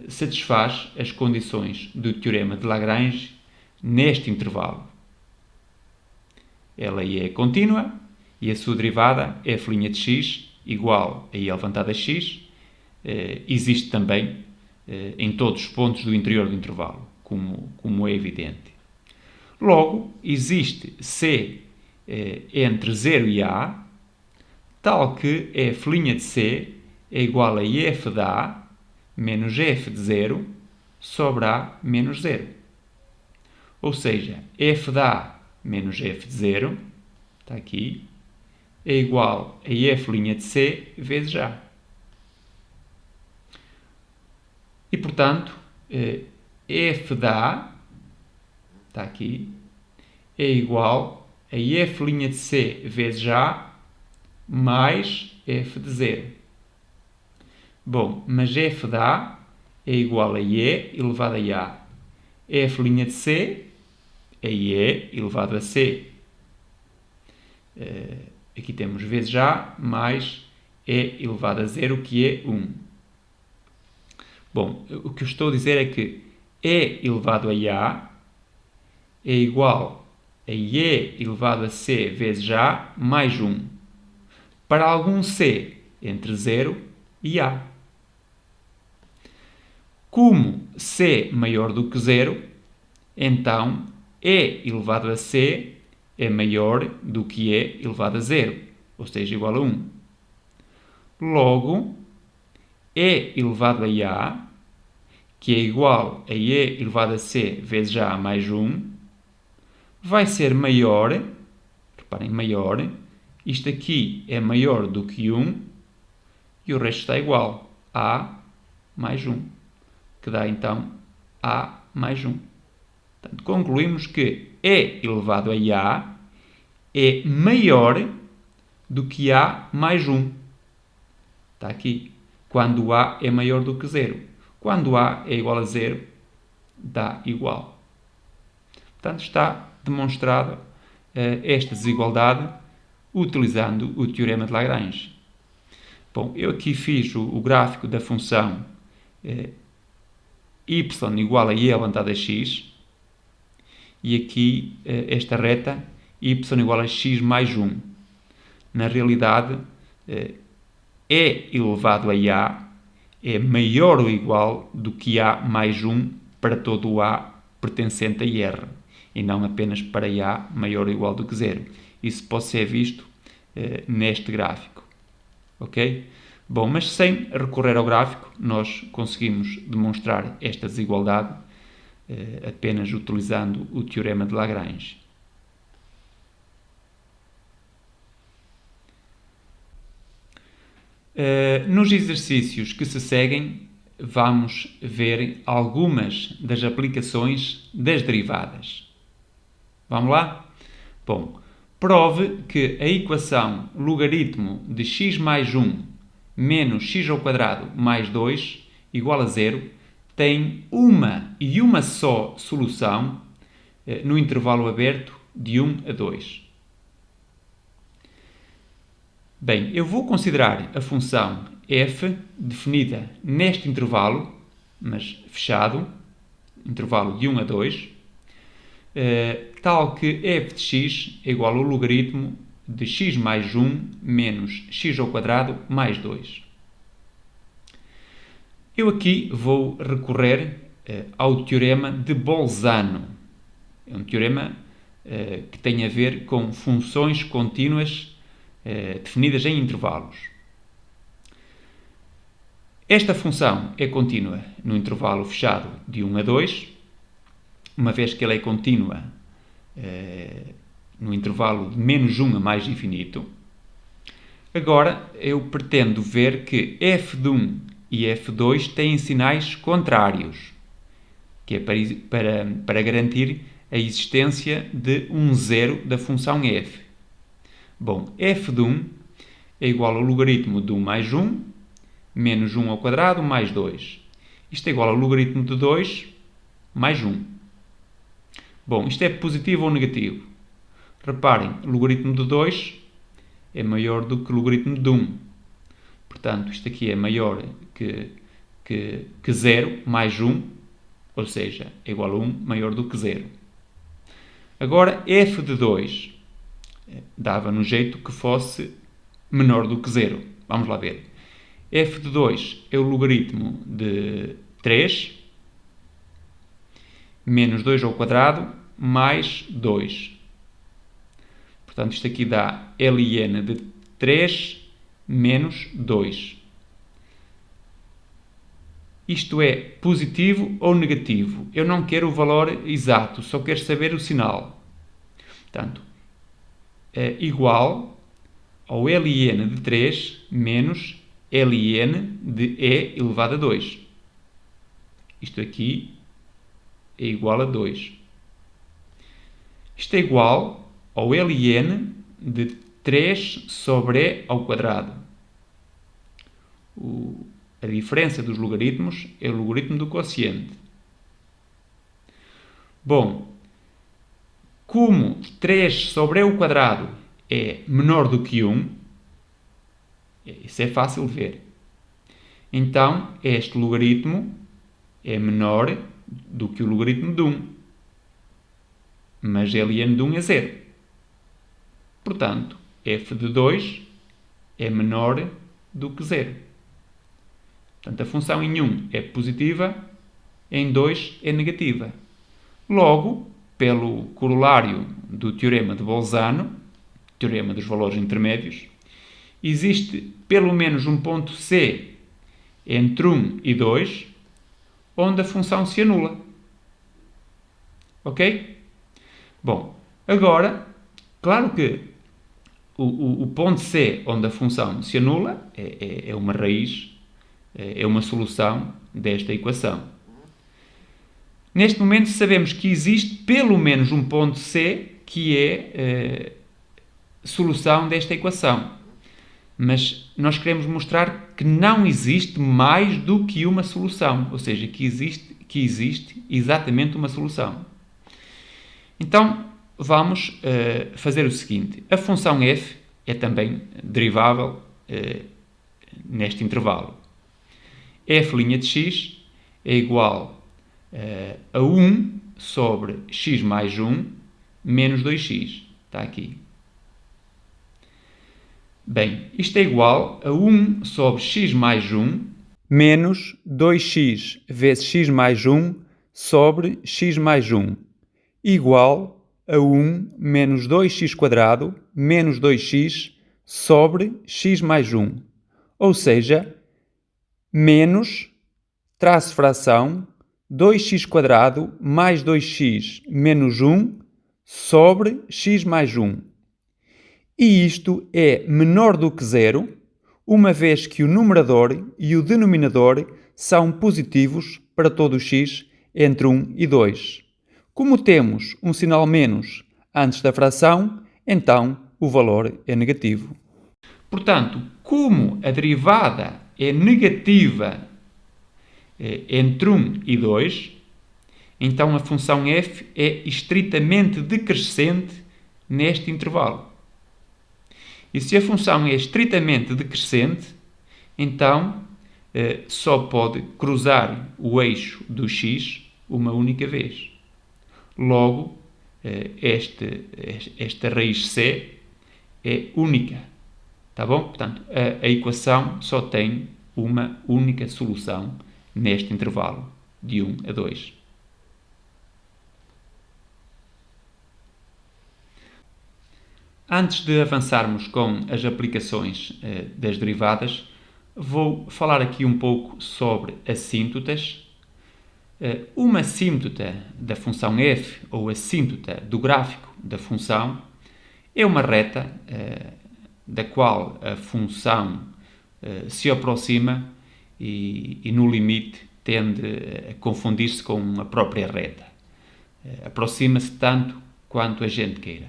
satisfaz as condições do teorema de Lagrange neste intervalo. Ela é contínua e a sua derivada, f' de x, igual a i elevado a x, existe também em todos os pontos do interior do intervalo, como é evidente. Logo, existe C entre 0 e A, tal que f' de C é igual a f de A menos f de 0 sobre A menos 0. Ou seja, f de A menos f de 0, está aqui, é igual a f' de C vezes A. E, portanto, f de A, está aqui, é igual a f' de C vezes A mais f de 0. Bom, mas f de A é igual a e elevado a A. F' de C é e elevado a C. Aqui temos vezes A mais e elevado a 0, que é 1. Bom, o que eu estou a dizer é que e elevado a A é igual a e elevado a C vezes A mais 1, para algum C entre 0 e A. Como C maior do que 0, então e elevado a c é maior do que e elevado a zero, ou seja, igual a 1. Logo, e elevado a a, que é igual a e elevado a c vezes a mais 1, vai ser maior, reparem, maior, isto aqui é maior do que 1, e o resto está igual, a mais 1, que dá então a mais 1. Portanto, concluímos que e elevado a a é maior do que a mais 1. Está aqui. Quando a é maior do que 0. Quando a é igual a 0, dá igual. Portanto, está demonstrada esta desigualdade utilizando o teorema de Lagrange. Bom, eu aqui fiz o gráfico da função y igual a e elevado a x, e aqui esta reta y igual a x mais 1. Na realidade, e elevado a a é maior ou igual do que a mais 1 para todo o a pertencente a R, e não apenas para a maior ou igual do que 0. Isso pode ser visto neste gráfico. Ok? Bom, mas sem recorrer ao gráfico, nós conseguimos demonstrar esta desigualdade apenas utilizando o teorema de Lagrange. Nos exercícios que se seguem, vamos ver algumas das aplicações das derivadas. Vamos lá? Bom, prove que a equação logaritmo de x mais 1 menos x ao quadrado mais 2 igual a 0 tem uma e uma só solução no intervalo aberto de 1 a 2. Bem, eu vou considerar a função f definida neste intervalo, mas fechado, intervalo de 1 a 2, tal que f de x é igual ao logaritmo de x mais 1 menos x ao quadrado mais 2. Eu aqui vou recorrer ao teorema de Bolzano. É um teorema que tem a ver com funções contínuas definidas em intervalos. Esta função é contínua no intervalo fechado de 1 a 2, uma vez que ela é contínua no intervalo de menos 1 a mais infinito. Agora, eu pretendo ver que f de 1 e f de 2 têm sinais contrários, que é para garantir a existência de um zero da função f. Bom, f de 1 é igual ao logaritmo de 1 mais 1, menos 1 ao quadrado, mais 2. Isto é igual ao logaritmo de 2, mais 1. Bom, isto é positivo ou negativo? Reparem, o logaritmo de 2 é maior do que o logaritmo de 1. Portanto, isto aqui é maior que 0 mais 1, ou seja, é igual a 1 maior do que 0. Agora, f de 2 dava no jeito que fosse menor do que 0. Vamos lá ver. F de 2 é o logaritmo de 3 menos 2 ao quadrado mais 2. Portanto, isto aqui dá ln de 3 menos 2. Isto é positivo ou negativo? Eu não quero o valor exato, só quero saber o sinal. Portanto, é igual ao ln de 3 menos ln de e elevado a 2. Isto aqui é igual a 2. Isto é igual ao ln de 3 sobre e ao quadrado. A diferença dos logaritmos é o logaritmo do quociente. Bom, como 3 sobre e ao quadrado é menor do que 1, isso é fácil de ver. Então, este logaritmo é menor do que o logaritmo de 1. Mas ln de 1 é 0. Portanto, f de 2 é menor do que 0. Portanto, a função em 1 é positiva, em 2 é negativa. Logo, pelo corolário do teorema de Bolzano, teorema dos valores intermédios, existe pelo menos um ponto C entre 1 e 2, onde a função se anula. Ok? Bom, agora, claro que o ponto C onde a função se anula é uma raiz, é uma solução desta equação. Neste momento sabemos que existe pelo menos um ponto C que é solução desta equação. Mas nós queremos mostrar que não existe mais do que uma solução, ou seja, que existe exatamente uma solução. Então, vamos fazer o seguinte. A função f é também derivável neste intervalo. F' de x é igual a 1 sobre x mais 1 menos 2x. Está aqui. Bem, isto é igual a 1 sobre x mais 1 menos 2x vezes x mais 1 sobre x mais 1 igual a 1 menos 2x² menos 2x sobre x mais 1. Ou seja, menos, traço fração, 2x² mais 2x menos 1 sobre x mais 1. E isto é menor do que zero, uma vez que o numerador e o denominador são positivos para todo o x entre 1 e 2. Como temos um sinal menos antes da fração, então o valor é negativo. Portanto, como a derivada é negativa entre 1 e 2, então a função f é estritamente decrescente neste intervalo. E se a função é estritamente decrescente, então só pode cruzar o eixo do x uma única vez. Logo, esta raiz c é única. Tá bom? Portanto, a equação só tem uma única solução neste intervalo, de 1 a 2. Antes de avançarmos com as aplicações das derivadas, vou falar aqui um pouco sobre assíntotas. Uma assíntota da função f, ou assíntota do gráfico da função, é uma reta da qual a função se aproxima e no limite tende a confundir-se com a própria reta. Aproxima-se tanto quanto a gente queira.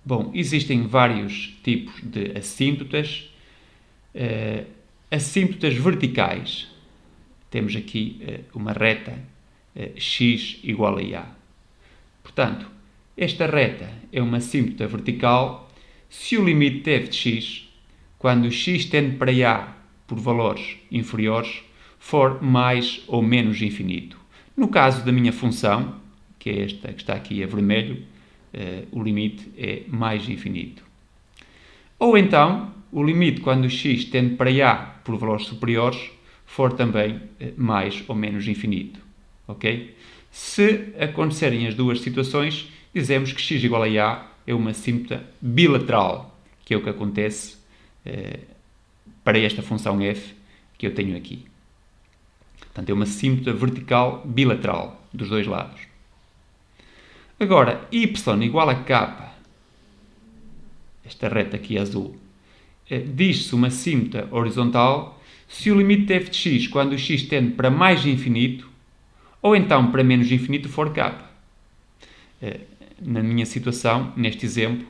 Bom, existem vários tipos de assíntotas. Assíntotas verticais. Temos aqui uma reta x igual a a. Portanto, esta reta é uma assíntota vertical se o limite de f de x, quando x tende para a por valores inferiores, for mais ou menos infinito. No caso da minha função, que é esta que está aqui a vermelho, o limite é mais infinito. Ou então, o limite quando o x tende para a por valores superiores, for também mais ou menos infinito. Ok? Se acontecerem as duas situações, dizemos que x igual a a é uma assíntota bilateral, que é o que acontece para esta função f que eu tenho aqui. Portanto, é uma assíntota vertical bilateral dos dois lados. Agora, y igual a k, esta reta aqui azul, diz-se uma assíntota horizontal se o limite de f de x, quando o x tende para mais infinito, ou então para menos infinito, for k. Na minha situação, neste exemplo,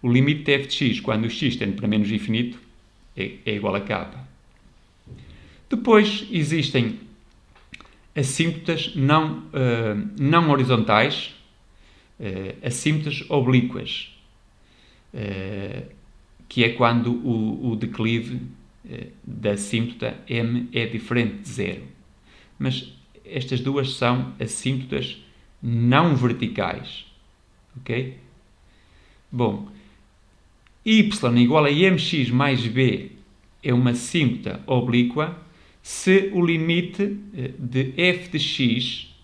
o limite de f de x, quando o x tende para menos infinito, é igual a k. Depois existem assíntotas não horizontais, assíntotas oblíquas, que é quando o declive da assíntota m é diferente de zero. Mas estas duas são assíntotas não verticais. Ok? Bom, y igual a mx mais b é uma assíntota oblíqua se o limite de f de x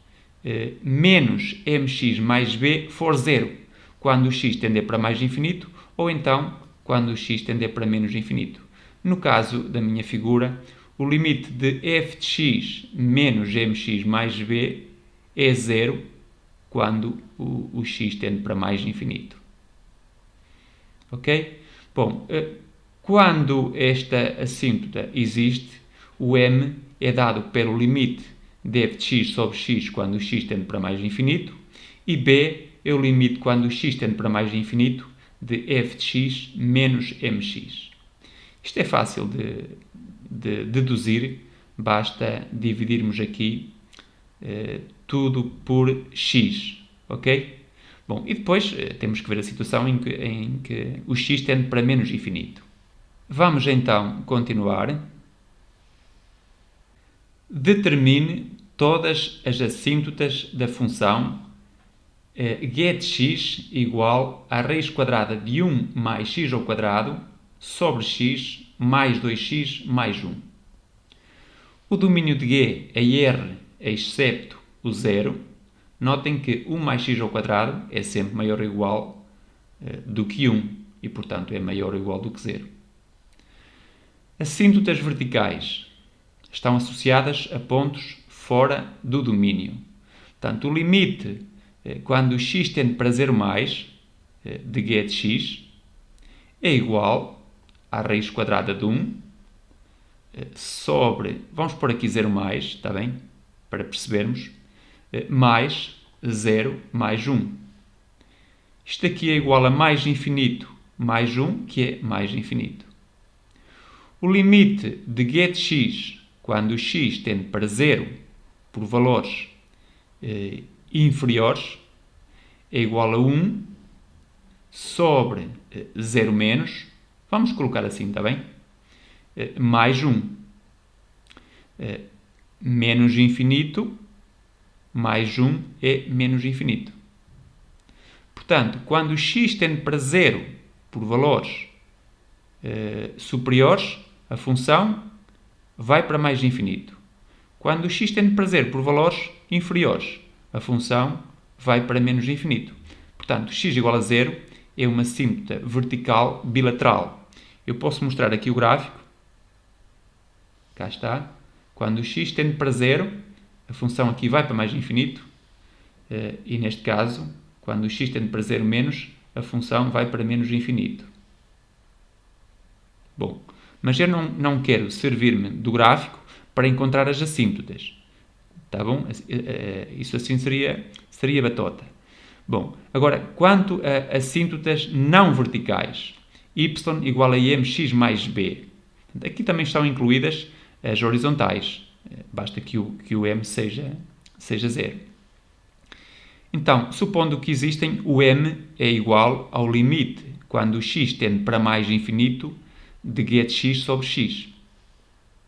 menos mx mais b for zero, quando o x tender para mais infinito, ou então quando o x tender para menos infinito. No caso da minha figura, o limite de f de x menos mx mais b é zero quando o x tende para mais infinito. Ok? Bom, quando esta assíntota existe, o m é dado pelo limite de f de x sobre x quando o x tende para mais infinito, e b é o limite quando o x tende para mais infinito de f de x menos mx. Isto é fácil de deduzir, basta dividirmos aqui tudo por x, ok? Bom, e depois temos que ver a situação em que o x tende para menos infinito. Vamos então continuar. Determine todas as assíntotas da função g de x igual à raiz quadrada de 1 mais x ao quadrado sobre x mais 2x mais 1. O domínio de g é R excepto o zero. Notem que 1 mais x ao quadrado é sempre maior ou igual do que 1 e, portanto, é maior ou igual do que zero. Assíntotas verticais estão associadas a pontos fora do domínio. Portanto, o limite quando o x tende para 0 mais de g de x é igual à raiz quadrada de 1 sobre, vamos pôr aqui 0 mais, está bem? Para percebermos, mais 0 mais 1. Isto aqui é igual a mais infinito mais 1, que é mais infinito. O limite de g de x, quando o x tende para 0 por valores inferiores, é igual a 1 sobre 0 menos, vamos colocar assim, está bem? Mais 1. Menos infinito mais 1 é menos infinito. Portanto, quando o x tende para 0 por valores superiores, a função vai para mais infinito. Quando o x tende para 0 por valores inferiores, a função vai para menos infinito. Portanto, x igual a 0 é uma assíntota vertical bilateral. Eu posso mostrar aqui o gráfico. Cá está. Quando o x tende para 0, a função aqui vai para mais infinito. E neste caso, quando o x tende para 0 menos, a função vai para menos infinito. Bom, mas eu não quero servir-me do gráfico para encontrar as assíntotas. Tá bom? Isso assim seria batota. Bom, agora, quanto a assíntotas não verticais, y igual a mx mais b. Aqui também estão incluídas as horizontais. Basta que o m seja 0. Então, supondo que existem, o m é igual ao limite, quando o x tende para mais infinito, de g de x sobre x.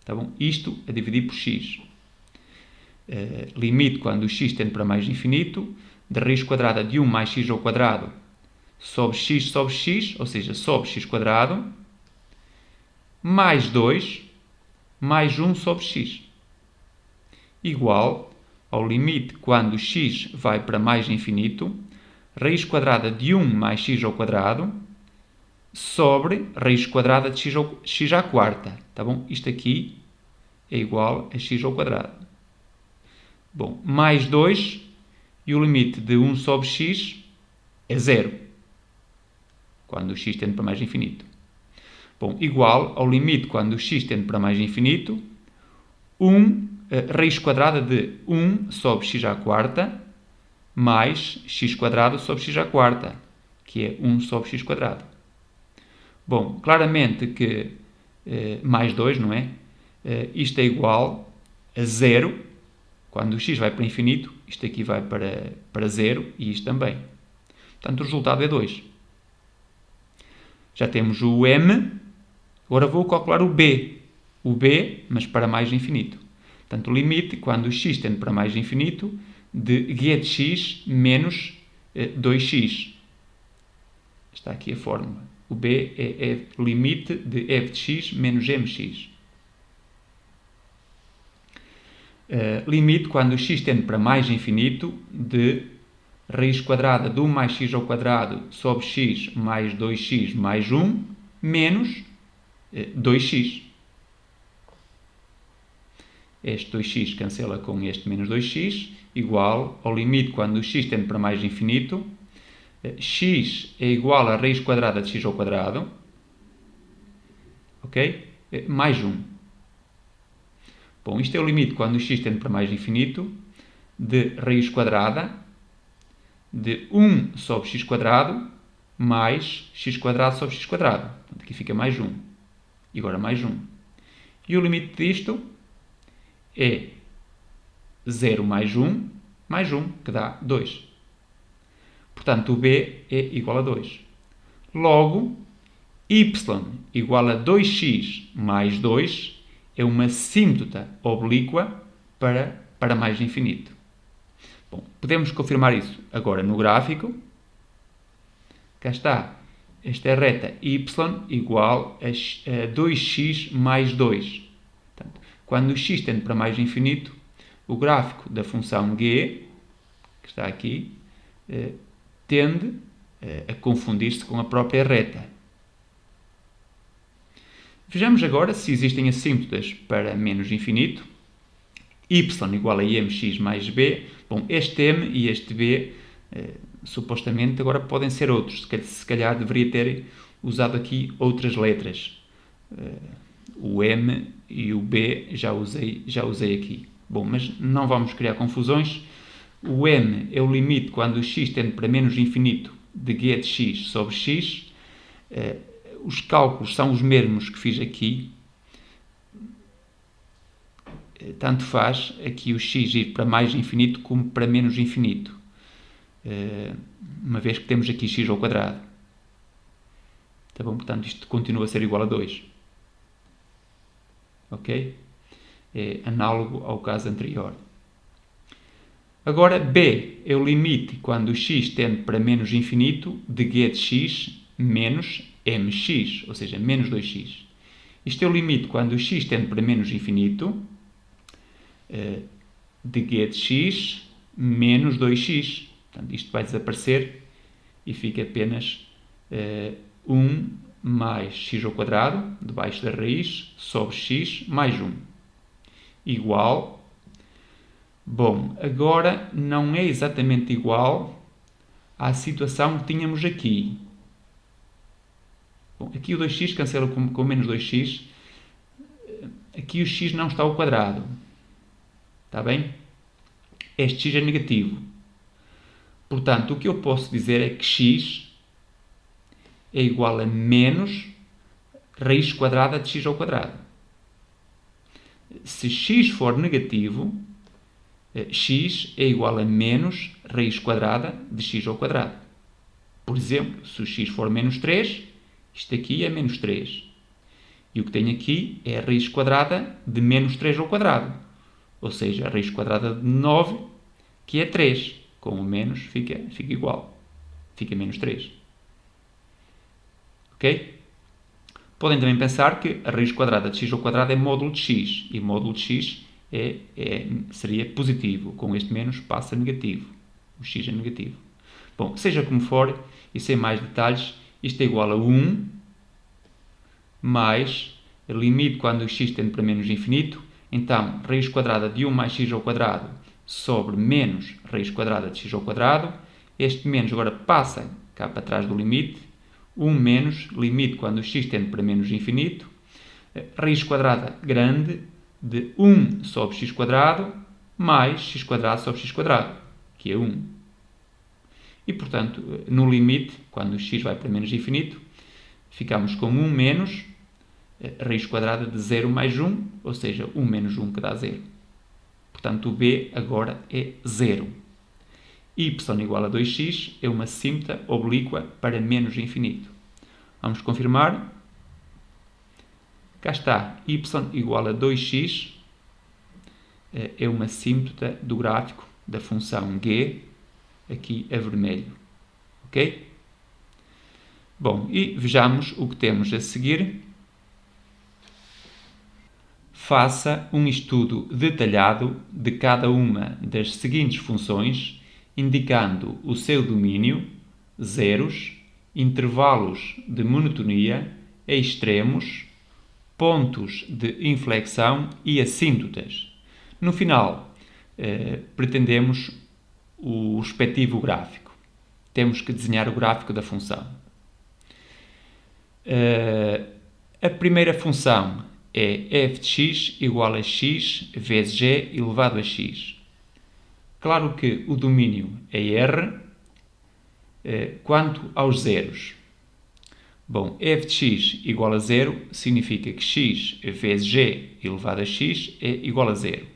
Tá bom? Isto a dividir por x. Limite quando o x tende para mais infinito, da raiz quadrada de 1 mais x ao quadrado sobre x, ou seja, sobre x quadrado, mais 2 mais 1 sobre x. Igual ao limite quando x vai para mais infinito, raiz quadrada de 1 mais x ao quadrado, sobre raiz quadrada de x à quarta. Tá bom? Isto aqui é igual a x ao quadrado. Bom, mais 2 e o limite de 1 sobre x é 0, quando o x tende para mais infinito. Bom, igual ao limite quando o x tende para mais infinito, raiz quadrada de 1 sobre x à quarta mais x quadrado sobre x à quarta, que é 1 sobre x quadrado. Bom, claramente que mais 2, não é? Isto é igual a 0, quando o x vai para infinito, isto aqui vai para 0 e isto também. Portanto, o resultado é 2. Já temos o m, agora vou calcular o b. O b, mas para mais infinito. Portanto, o limite, quando o x tende para mais infinito, de g de x menos 2x. Está aqui a fórmula. O b é o limite de f de x menos mx. limite quando x tende para mais infinito de raiz quadrada de 1 mais x ao quadrado sobre x mais 2x mais 1 menos 2x. Este 2x cancela com este menos 2x, igual ao limite quando o x tende para mais infinito. X é igual a raiz quadrada de x ao quadrado, ok? Mais 1. Bom, isto é o limite quando o x tende para mais infinito de raiz quadrada de 1 sobre x quadrado mais x quadrado sobre x quadrado. Portanto, aqui fica mais 1. E agora mais 1. E o limite disto é 0 mais 1, que dá 2. Portanto, o b é igual a 2. Logo, y igual a 2x mais 2 é uma assíntota oblíqua para mais infinito. Bom, podemos confirmar isso agora no gráfico. Cá está. Esta é a reta y igual a 2x mais 2. Portanto, quando o x tende para mais infinito, o gráfico da função g, que está aqui, tende a confundir-se com a própria reta. Vejamos agora se existem assíntotas para menos infinito. Y igual a mx mais b. Bom, este m e este b, supostamente, agora podem ser outros. Se calhar deveria ter usado aqui outras letras. O m e o b já usei aqui. Bom, mas não vamos criar confusões. O m é o limite quando o x tende para menos infinito de g de x sobre x. Os cálculos são os mesmos que fiz aqui. Tanto faz aqui o x ir para mais infinito como para menos infinito. Uma vez que temos aqui x ao quadrado. Tá bom? Portanto, isto continua a ser igual a 2. Ok? É análogo ao caso anterior. Agora, b é o limite quando o x tende para menos infinito de g de x menos mx, ou seja, menos 2x. Isto é o limite quando o x tende para menos infinito de g de x menos 2x. Portanto, isto vai desaparecer e fica apenas 1 mais x ao quadrado, debaixo da raiz, sobre x mais 1. Igual. Bom, agora não é exatamente igual à situação que tínhamos aqui. Bom, aqui o 2x cancela com menos 2x. Aqui o x não está ao quadrado. Está bem? Este x é negativo. Portanto, o que eu posso dizer é que x é igual a menos raiz quadrada de x ao quadrado. Se x for negativo, x é igual a menos raiz quadrada de x ao quadrado. Por exemplo, se o x for menos 3, isto aqui é menos 3. E o que tenho aqui é a raiz quadrada de menos 3 ao quadrado. Ou seja, a raiz quadrada de 9, que é 3. Com o menos fica igual. Fica menos 3. Ok? Podem também pensar que a raiz quadrada de x ao quadrado é módulo de x. E módulo de x seria positivo. Com este menos passa negativo. O x é negativo. Bom, seja como for, e sem mais detalhes, isto é igual a 1 mais limite quando o x tende para menos infinito. Então, raiz quadrada de 1 mais x ao quadrado sobre menos raiz quadrada de x ao quadrado. Este menos agora passa cá para trás do limite. 1 menos limite quando o x tende para menos infinito. Raiz quadrada grande de 1 sobre x quadrado mais x quadrado sobre x quadrado, que é 1. E, portanto, no limite, quando o x vai para menos infinito, ficamos com 1 menos raiz quadrada de 0 mais 1, ou seja, 1 menos 1 que dá 0. Portanto, o b agora é 0. Y igual a 2x é uma assíntota oblíqua para menos infinito. Vamos confirmar. Cá está. Y igual a 2x é uma assíntota do gráfico da função g, aqui a vermelho. Ok? Bom, e vejamos o que temos a seguir. faça um estudo detalhado de cada uma das seguintes funções, indicando o seu domínio, zeros, intervalos de monotonia, extremos, pontos de inflexão e assíntotas. No final, pretendemos o respectivo gráfico. Temos que desenhar o gráfico da função. A primeira função é f de x igual a x vezes g elevado a x. Claro que o domínio é R. Quanto aos zeros, bom, f de x igual a 0 significa que x vezes g elevado a x é igual a 0.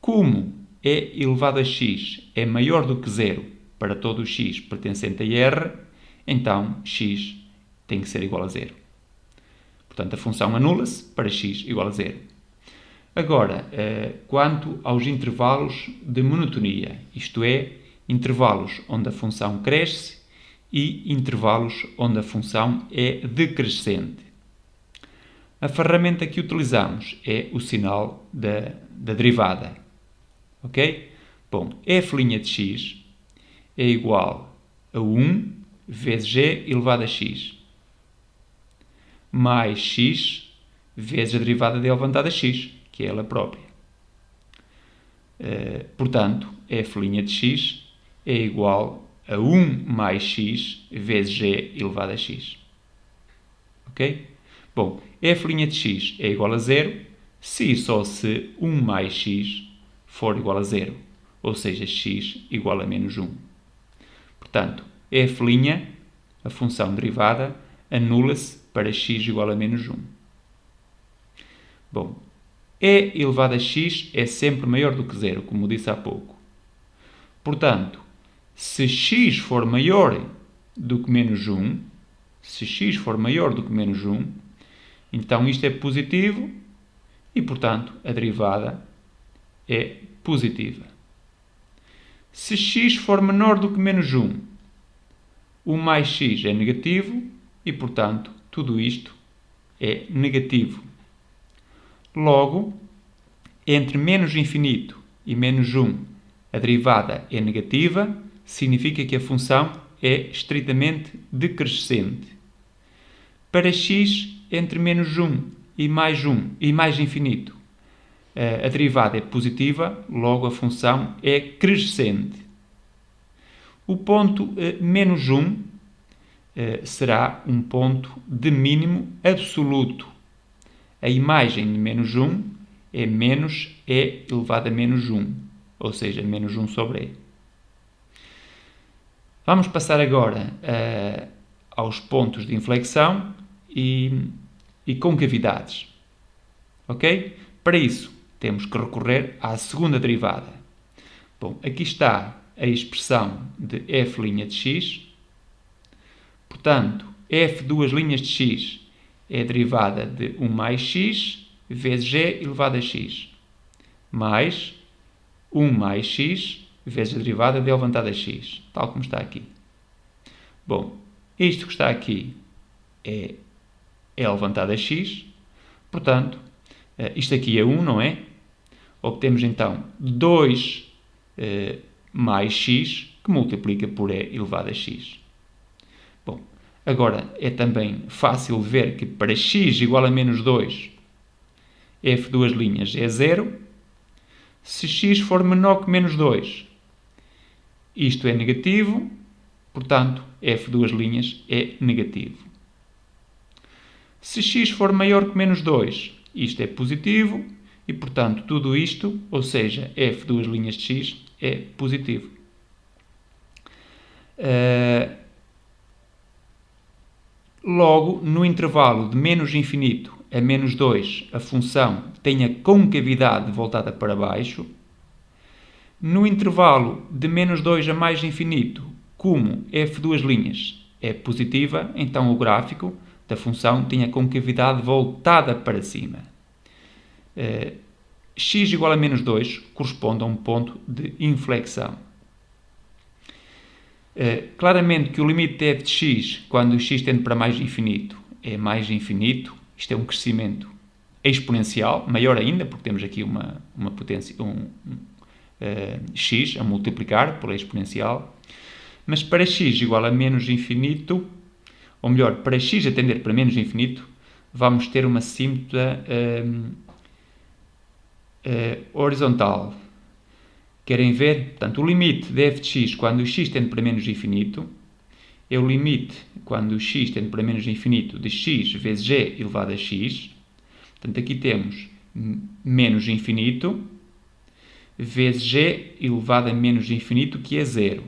Como e elevado a x é maior do que 0 para todo o x pertencente a R, então x tem que ser igual a 0. Portanto, a função anula-se para x igual a 0. Agora, quanto aos intervalos de monotonia, isto é, intervalos onde a função cresce e intervalos onde a função é decrescente. A ferramenta que utilizamos é o sinal da derivada. Ok? Bom, f' de x é igual a 1 vezes g elevado a x mais x vezes a derivada de elevado a x, que é ela própria. Portanto, f' de x é igual a 1 mais x vezes g elevado a x. Ok? Bom, f' de x é igual a 0 se e só se 1 mais x for igual a 0, ou seja, x igual a menos 1. Portanto, f', a função derivada, anula-se para x igual a menos 1. Bom, e elevado a x é sempre maior do que 0, como disse há pouco. Portanto, se x for maior do que menos 1, se x for maior do que menos 1, então isto é positivo e, portanto, a derivada é positiva. Se x for menor do que menos 1, o mais x é negativo e, portanto, tudo isto é negativo. Logo, entre menos infinito e menos 1, a derivada é negativa, significa que a função é estritamente decrescente. Para x entre menos 1 e mais infinito, a derivada é positiva, logo a função é crescente. O ponto menos 1 será um ponto de mínimo absoluto. A imagem de menos 1 é menos e elevado a menos 1, ou seja, menos 1 sobre e. Vamos passar agora aos pontos de inflexão e concavidades. Ok? Para isso, temos que recorrer à segunda derivada. Bom, aqui está a expressão de f' de x. Portanto, f duas linhas de x é a derivada de 1 mais x vezes g elevado a x, mais 1 mais x vezes a derivada de elevado a x, tal como está aqui. Bom, isto que está aqui é elevado a x, portanto, isto aqui é 1, não é? Obtemos então 2 mais x, que multiplica por e elevado a x. Bom, agora é também fácil ver que para x igual a menos 2, f duas linhas é 0. Se x for menor que menos 2, isto é negativo, portanto, f duas linhas é negativo. Se x for maior que menos 2, isto é positivo e, portanto, tudo isto, ou seja, f duas linhas de x, é positivo. Logo, no intervalo de menos infinito a menos 2, a função tem a concavidade voltada para baixo. No intervalo de menos 2 a mais infinito, como f duas linhas é positiva, então o gráfico da função tem a concavidade voltada para cima. X igual a menos 2 corresponde a um ponto de inflexão. Claramente que o limite de f de x, quando x tende para mais infinito, é mais infinito, isto é um crescimento exponencial, maior ainda, porque temos aqui uma potência, x a multiplicar pela exponencial. Mas para x igual a menos infinito, ou melhor, para x a tender para menos infinito, vamos ter uma assíntota horizontal. Querem ver? Portanto, o limite de f de x quando o x tende para menos infinito é o limite quando o x tende para menos infinito de x vezes g elevado a x. Portanto, aqui temos menos infinito vezes g elevado a menos infinito, que é zero.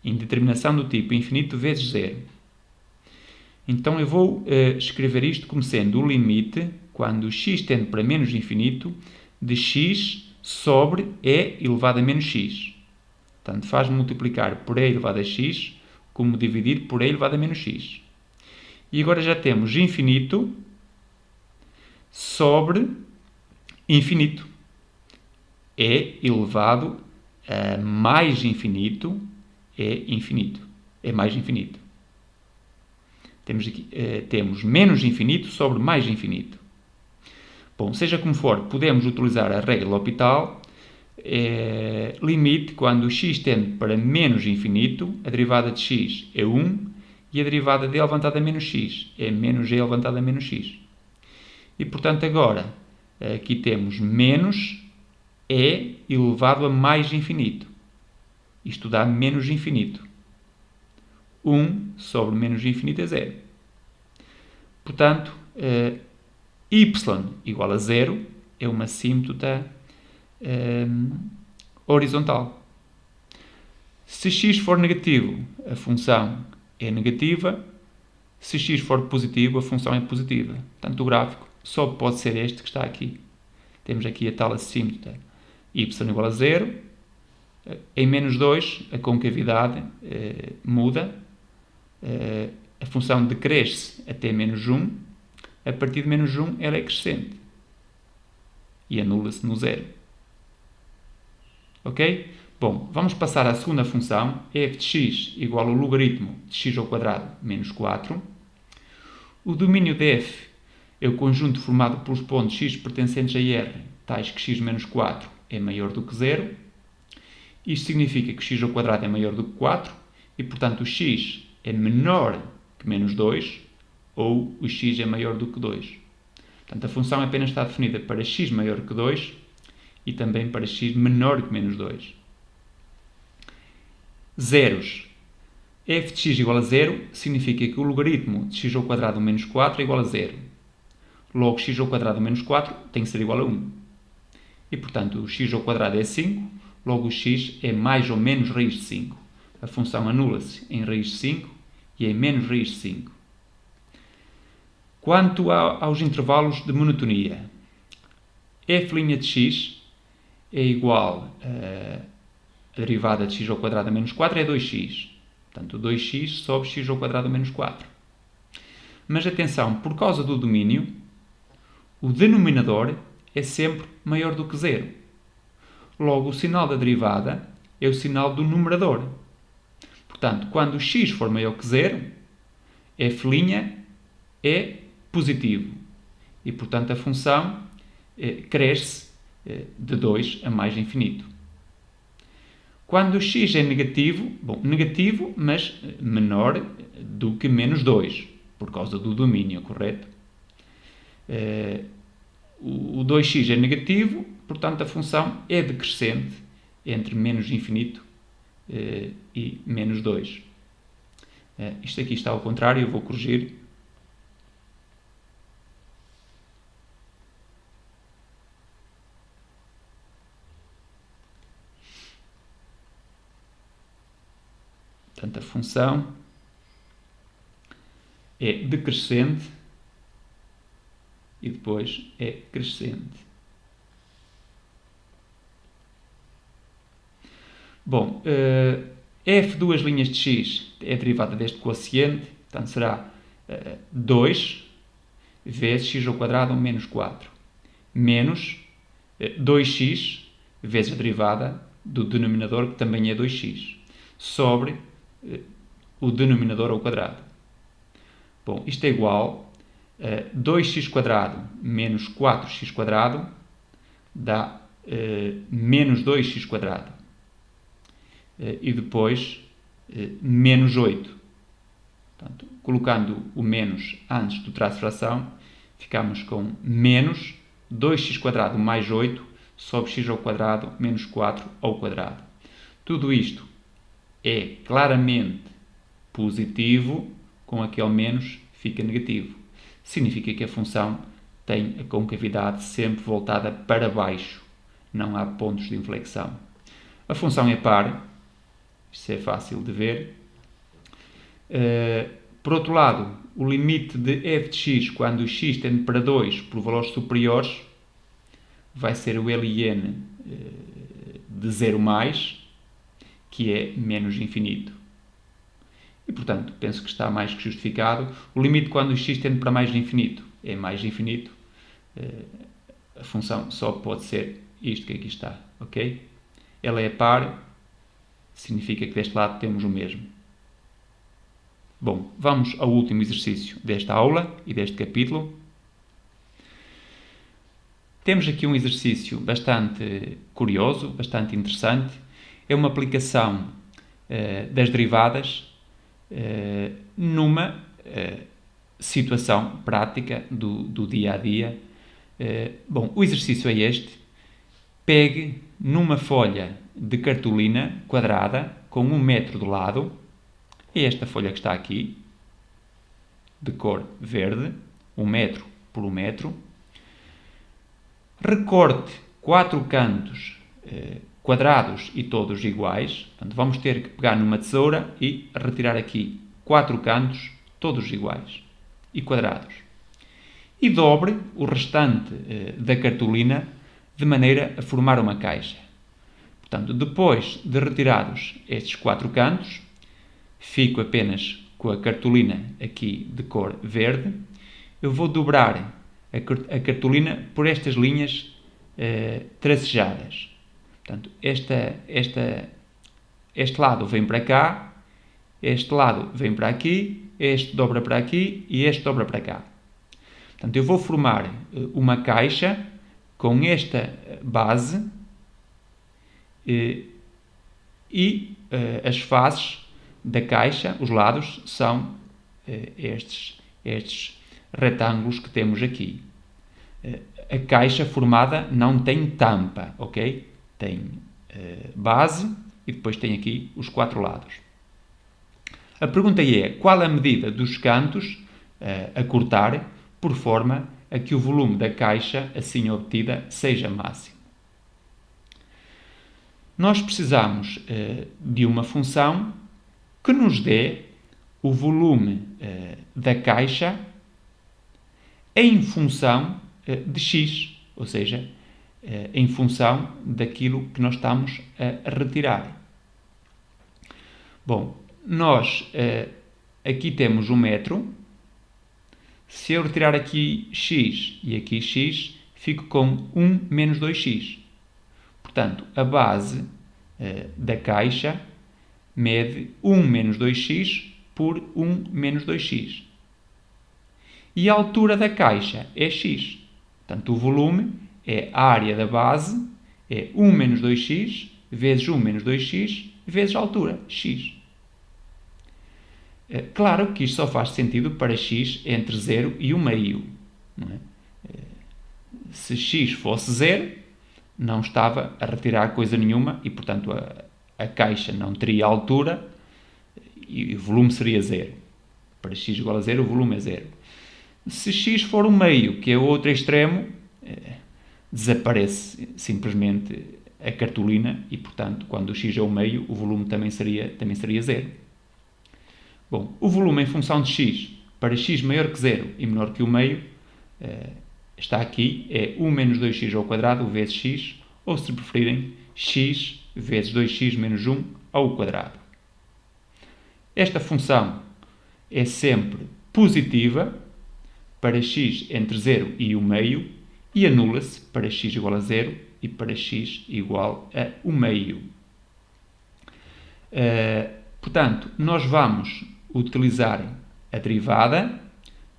Indeterminação do tipo infinito vezes zero. Então, eu vou escrever isto como sendo o limite, quando o x tende para menos infinito, de x sobre e elevado a menos x. Portanto, faz multiplicar por e elevado a x, como dividir por e elevado a menos x. E agora já temos infinito sobre infinito. E elevado a mais infinito é infinito. É mais infinito. Temos menos infinito sobre mais infinito. Bom, seja como for, podemos utilizar a regra de L'Hopital. Limite, quando o x tende para menos infinito, a derivada de x é 1 e a derivada de e elevado a menos x é menos g elevado a menos x. E, portanto, agora, aqui temos menos e elevado a mais infinito. Isto dá menos infinito. 1 sobre menos infinito é 0. Portanto, y igual a 0 é uma assíntota horizontal. Se x for negativo, a função é negativa. Se x for positivo, a função é positiva. Portanto, o gráfico só pode ser este que está aqui. Temos aqui a tal assíntota y igual a 0. Em menos 2, a concavidade muda. A função decresce até menos 1. A partir de menos 1, ela é crescente. E anula-se no 0. Ok? Bom, vamos passar à segunda função. f de x igual ao logaritmo de x ao quadrado menos 4. O domínio de f é o conjunto formado pelos pontos x pertencentes a R, tais que x menos 4 é maior do que 0. Isto significa que o x ao quadrado é maior do que 4 e, portanto, o x é menor que menos 2 ou o x é maior do que 2. Portanto, a função apenas está definida para x maior que 2 e também para x menor que menos 2. Zeros. f de x igual a 0 significa que o logaritmo de x ao quadrado menos 4 é igual a 0. Logo, x ao quadrado menos 4 tem que ser igual a 1. E, portanto, o x ao quadrado é 5, logo o x é mais ou menos raiz de 5. A função anula-se em raiz de 5 e em menos raiz de 5. Quanto aos intervalos de monotonia, f' de x é igual a derivada de x ao quadrado menos 4 é 2x. Portanto, 2x sobre x ao quadrado menos 4. Mas atenção, por causa do domínio, o denominador é sempre maior do que 0. Logo, o sinal da derivada é o sinal do numerador. Portanto, quando o x for maior que 0, f' é positivo. E, portanto, a função cresce de 2 a mais infinito. Quando o x é negativo, negativo, mas menor do que menos 2, por causa do domínio, correto? O 2x é negativo, portanto, a função é decrescente entre menos infinito e menos 2. Isto aqui está ao contrário, eu vou corrigir. Portanto, a função é decrescente e depois é crescente. Bom, f duas linhas de x é derivada deste quociente, portanto será 2 vezes x ao quadrado menos 4, menos 2x vezes a derivada do denominador, que também é 2x, sobre o denominador ao quadrado. Bom, isto é igual 2x² menos 4x² dá menos 2x². E depois menos 8. Portanto, colocando o menos antes do traço de fração, ficamos com menos 2x² mais 8 sobre x² menos 4². Tudo isto é claramente positivo, com aquele menos fica negativo. Significa que a função tem a concavidade sempre voltada para baixo. Não há pontos de inflexão. A função é par. Isto é fácil de ver. Por outro lado, o limite de f de x quando x tende para 2 por valores superiores vai ser o ln de 0 mais, que é menos infinito. E, portanto, penso que está mais que justificado. O limite quando x tende para mais de infinito é mais de infinito. A função só pode ser isto que aqui está, ok? Ela é par, significa que deste lado temos o mesmo. Bom, vamos ao último exercício desta aula e deste capítulo. Temos aqui um exercício bastante curioso, bastante interessante. É uma aplicação das derivadas numa situação prática do dia a dia. Bom, o exercício é este. Pegue numa folha de cartolina quadrada com 1 metro do lado, é esta folha que está aqui, de cor verde, 1 metro por 1 metro. Recorte 4 cantos quadrados e todos iguais. Portanto, vamos ter que pegar numa tesoura e retirar aqui 4 cantos, todos iguais e quadrados. E dobre o restante da cartolina de maneira a formar uma caixa. Portanto, depois de retirados estes 4 cantos, fico apenas com a cartolina aqui de cor verde. Eu vou dobrar a cartolina por estas linhas tracejadas. Portanto, este lado vem para cá, este lado vem para aqui, este dobra para aqui e este dobra para cá. Portanto, eu vou formar uma caixa com esta base e as faces da caixa, os lados, são estes retângulos que temos aqui. A caixa formada não tem tampa, ok? Tem base e depois tem aqui os 4 lados. A pergunta é: qual a medida dos cantos a cortar por forma a que o volume da caixa assim obtida seja máximo? Nós precisamos de uma função que nos dê o volume da caixa em função de x, ou seja, em função daquilo que nós estamos a retirar. Bom, nós aqui temos 1 metro. Se eu retirar aqui x e aqui x, fico com 1 menos 2x. Portanto, a base da caixa mede 1 menos 2x por 1 menos 2x. E a altura da caixa é x. Portanto, o volume é a área da base, é 1 menos 2x vezes 1 menos 2x vezes a altura, x. Claro que isto só faz sentido para x entre 0 e 1/2. Não é? Se x fosse 0, não estava a retirar coisa nenhuma e, portanto, a caixa não teria altura e o volume seria 0. Para x igual a 0, o volume é 0. Se x for 1/2, que é o outro extremo, desaparece simplesmente a cartolina e, portanto, quando o x é 1/2, o volume também seria 0. Bom, o volume em função de x para x maior que 0 e menor que 1/2 está aqui, é 1 menos 2x ao quadrado vezes x, ou se preferirem, x vezes 2x menos 1 ao quadrado. Esta função é sempre positiva para x entre 0 e 1/2 e anula-se para x igual a 0 e para x igual a 1/2. Portanto, nós vamos utilizar a derivada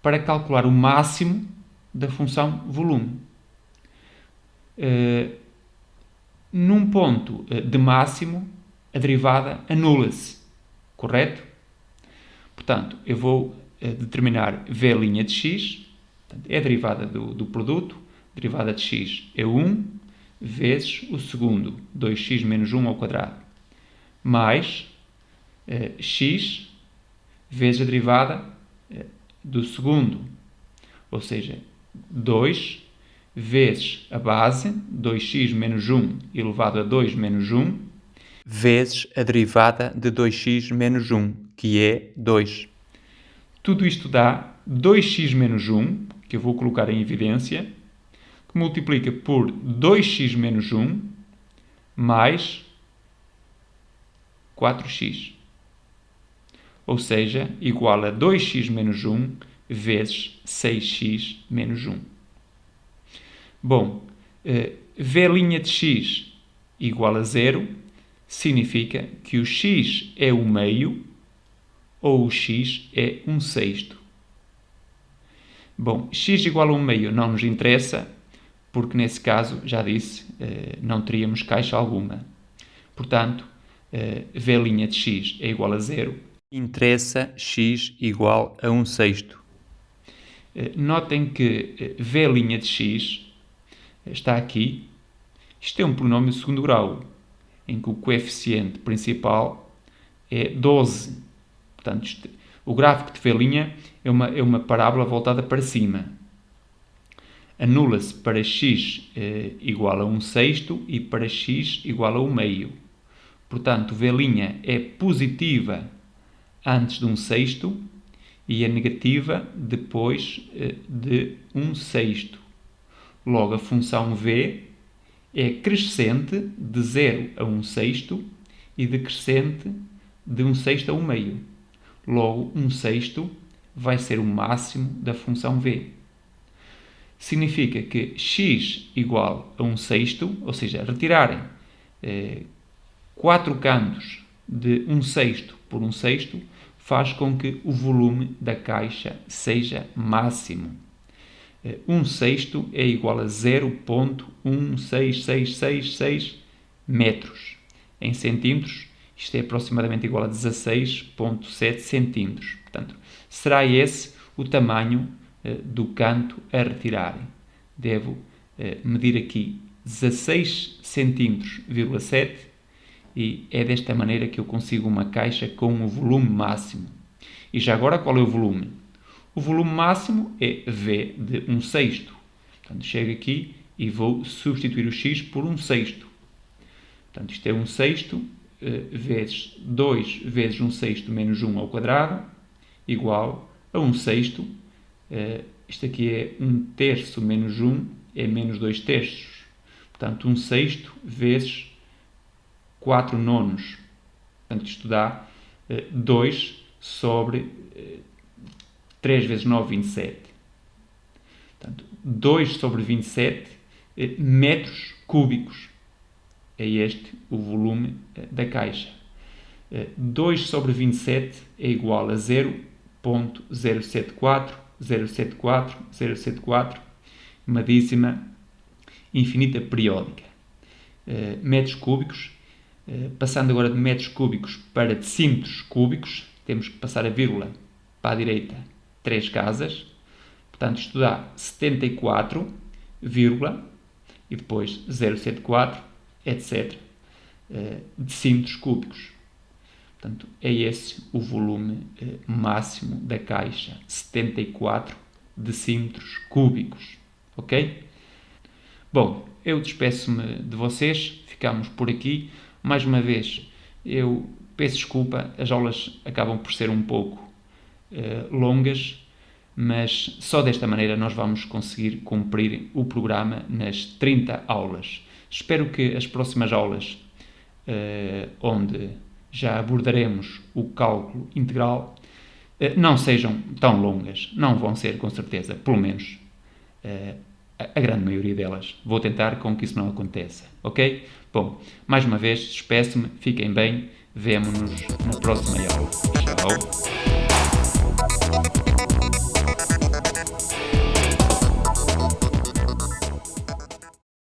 para calcular o máximo da função volume. Num ponto de máximo, a derivada anula-se, correto? Portanto, eu vou determinar v' de x, portanto, é a derivada do produto, a derivada de x é 1, vezes o segundo, 2x menos 1 ao quadrado, mais x vezes a derivada do segundo, ou seja, 2 vezes a base, 2x menos 1 elevado a 2 menos 1, vezes a derivada de 2x menos 1, que é 2. Tudo isto dá 2x menos 1, que eu vou colocar em evidência, que multiplica por 2x menos 1 mais 4x. Ou seja, igual a 2x menos 1 vezes 6x menos 1. Bom, v' de x igual a 0 significa que o x é o meio ou o x é 1/6. Bom, x igual a 1 meio não nos interessa, porque nesse caso, já disse, não teríamos caixa alguma. Portanto, v' de x é igual a 0. Interessa x igual a 1/6. Notem que v' de x está aqui. Isto é um polinómio de segundo grau, em que o coeficiente principal é 12. Portanto, o gráfico de v' é uma parábola voltada para cima. Anula-se para x igual a 1/6 e para x igual a 1 meio. Portanto, v' é positiva antes de 1/6 e é negativa depois de 1/6. Logo, a função v é crescente de 0 a 1/6 e decrescente de 1/6 a 1 meio. Logo, 1/6 vai ser o máximo da função v. Significa que x igual a 1/6, ou seja, retirarem 4 cantos de 1/6 por 1/6, faz com que o volume da caixa seja máximo. 1/6 é igual a 0,16666 metros. Em centímetros, isto é aproximadamente igual a 16,7 centímetros. Portanto, será esse o tamanho do canto a retirarem. Devo medir aqui 16 centímetros,7 e é desta maneira que eu consigo uma caixa com o volume máximo. E já agora, qual é o volume? O volume máximo é V de 1/6. Portanto, chego aqui e vou substituir o x por 1/6. Portanto, isto é 1/6 vezes 2 vezes 1/6 menos 1 ao quadrado, igual a 1/6. Isto aqui é 1/3 menos 1, é menos 2/3. Portanto, 1/6 vezes 4 nonos. Portanto, isto dá 2 sobre 3 vezes 9, 27. Portanto, 2 sobre 27 metros cúbicos. É este o volume da caixa. 2 sobre 27 é igual a 0,074, uma dízima infinita periódica. Metros cúbicos. Passando agora de metros cúbicos para decímetros cúbicos, temos que passar a vírgula para a direita 3 casas. Portanto, isto dá 74, e depois 0,74, etc. Decímetros cúbicos. Portanto, é esse o volume máximo da caixa, 74 decímetros cúbicos. Ok? Bom, eu despeço-me de vocês, ficamos por aqui. Mais uma vez, eu peço desculpa, as aulas acabam por ser um pouco longas, mas só desta maneira nós vamos conseguir cumprir o programa nas 30 aulas. Espero que as próximas aulas, onde já abordaremos o cálculo integral, não sejam tão longas. Não vão ser, com certeza, pelo menos a grande maioria delas. Vou tentar com que isso não aconteça, ok? Bom, mais uma vemo-nos, fiquem bem, vemo-nos na próxima aula. Tchau!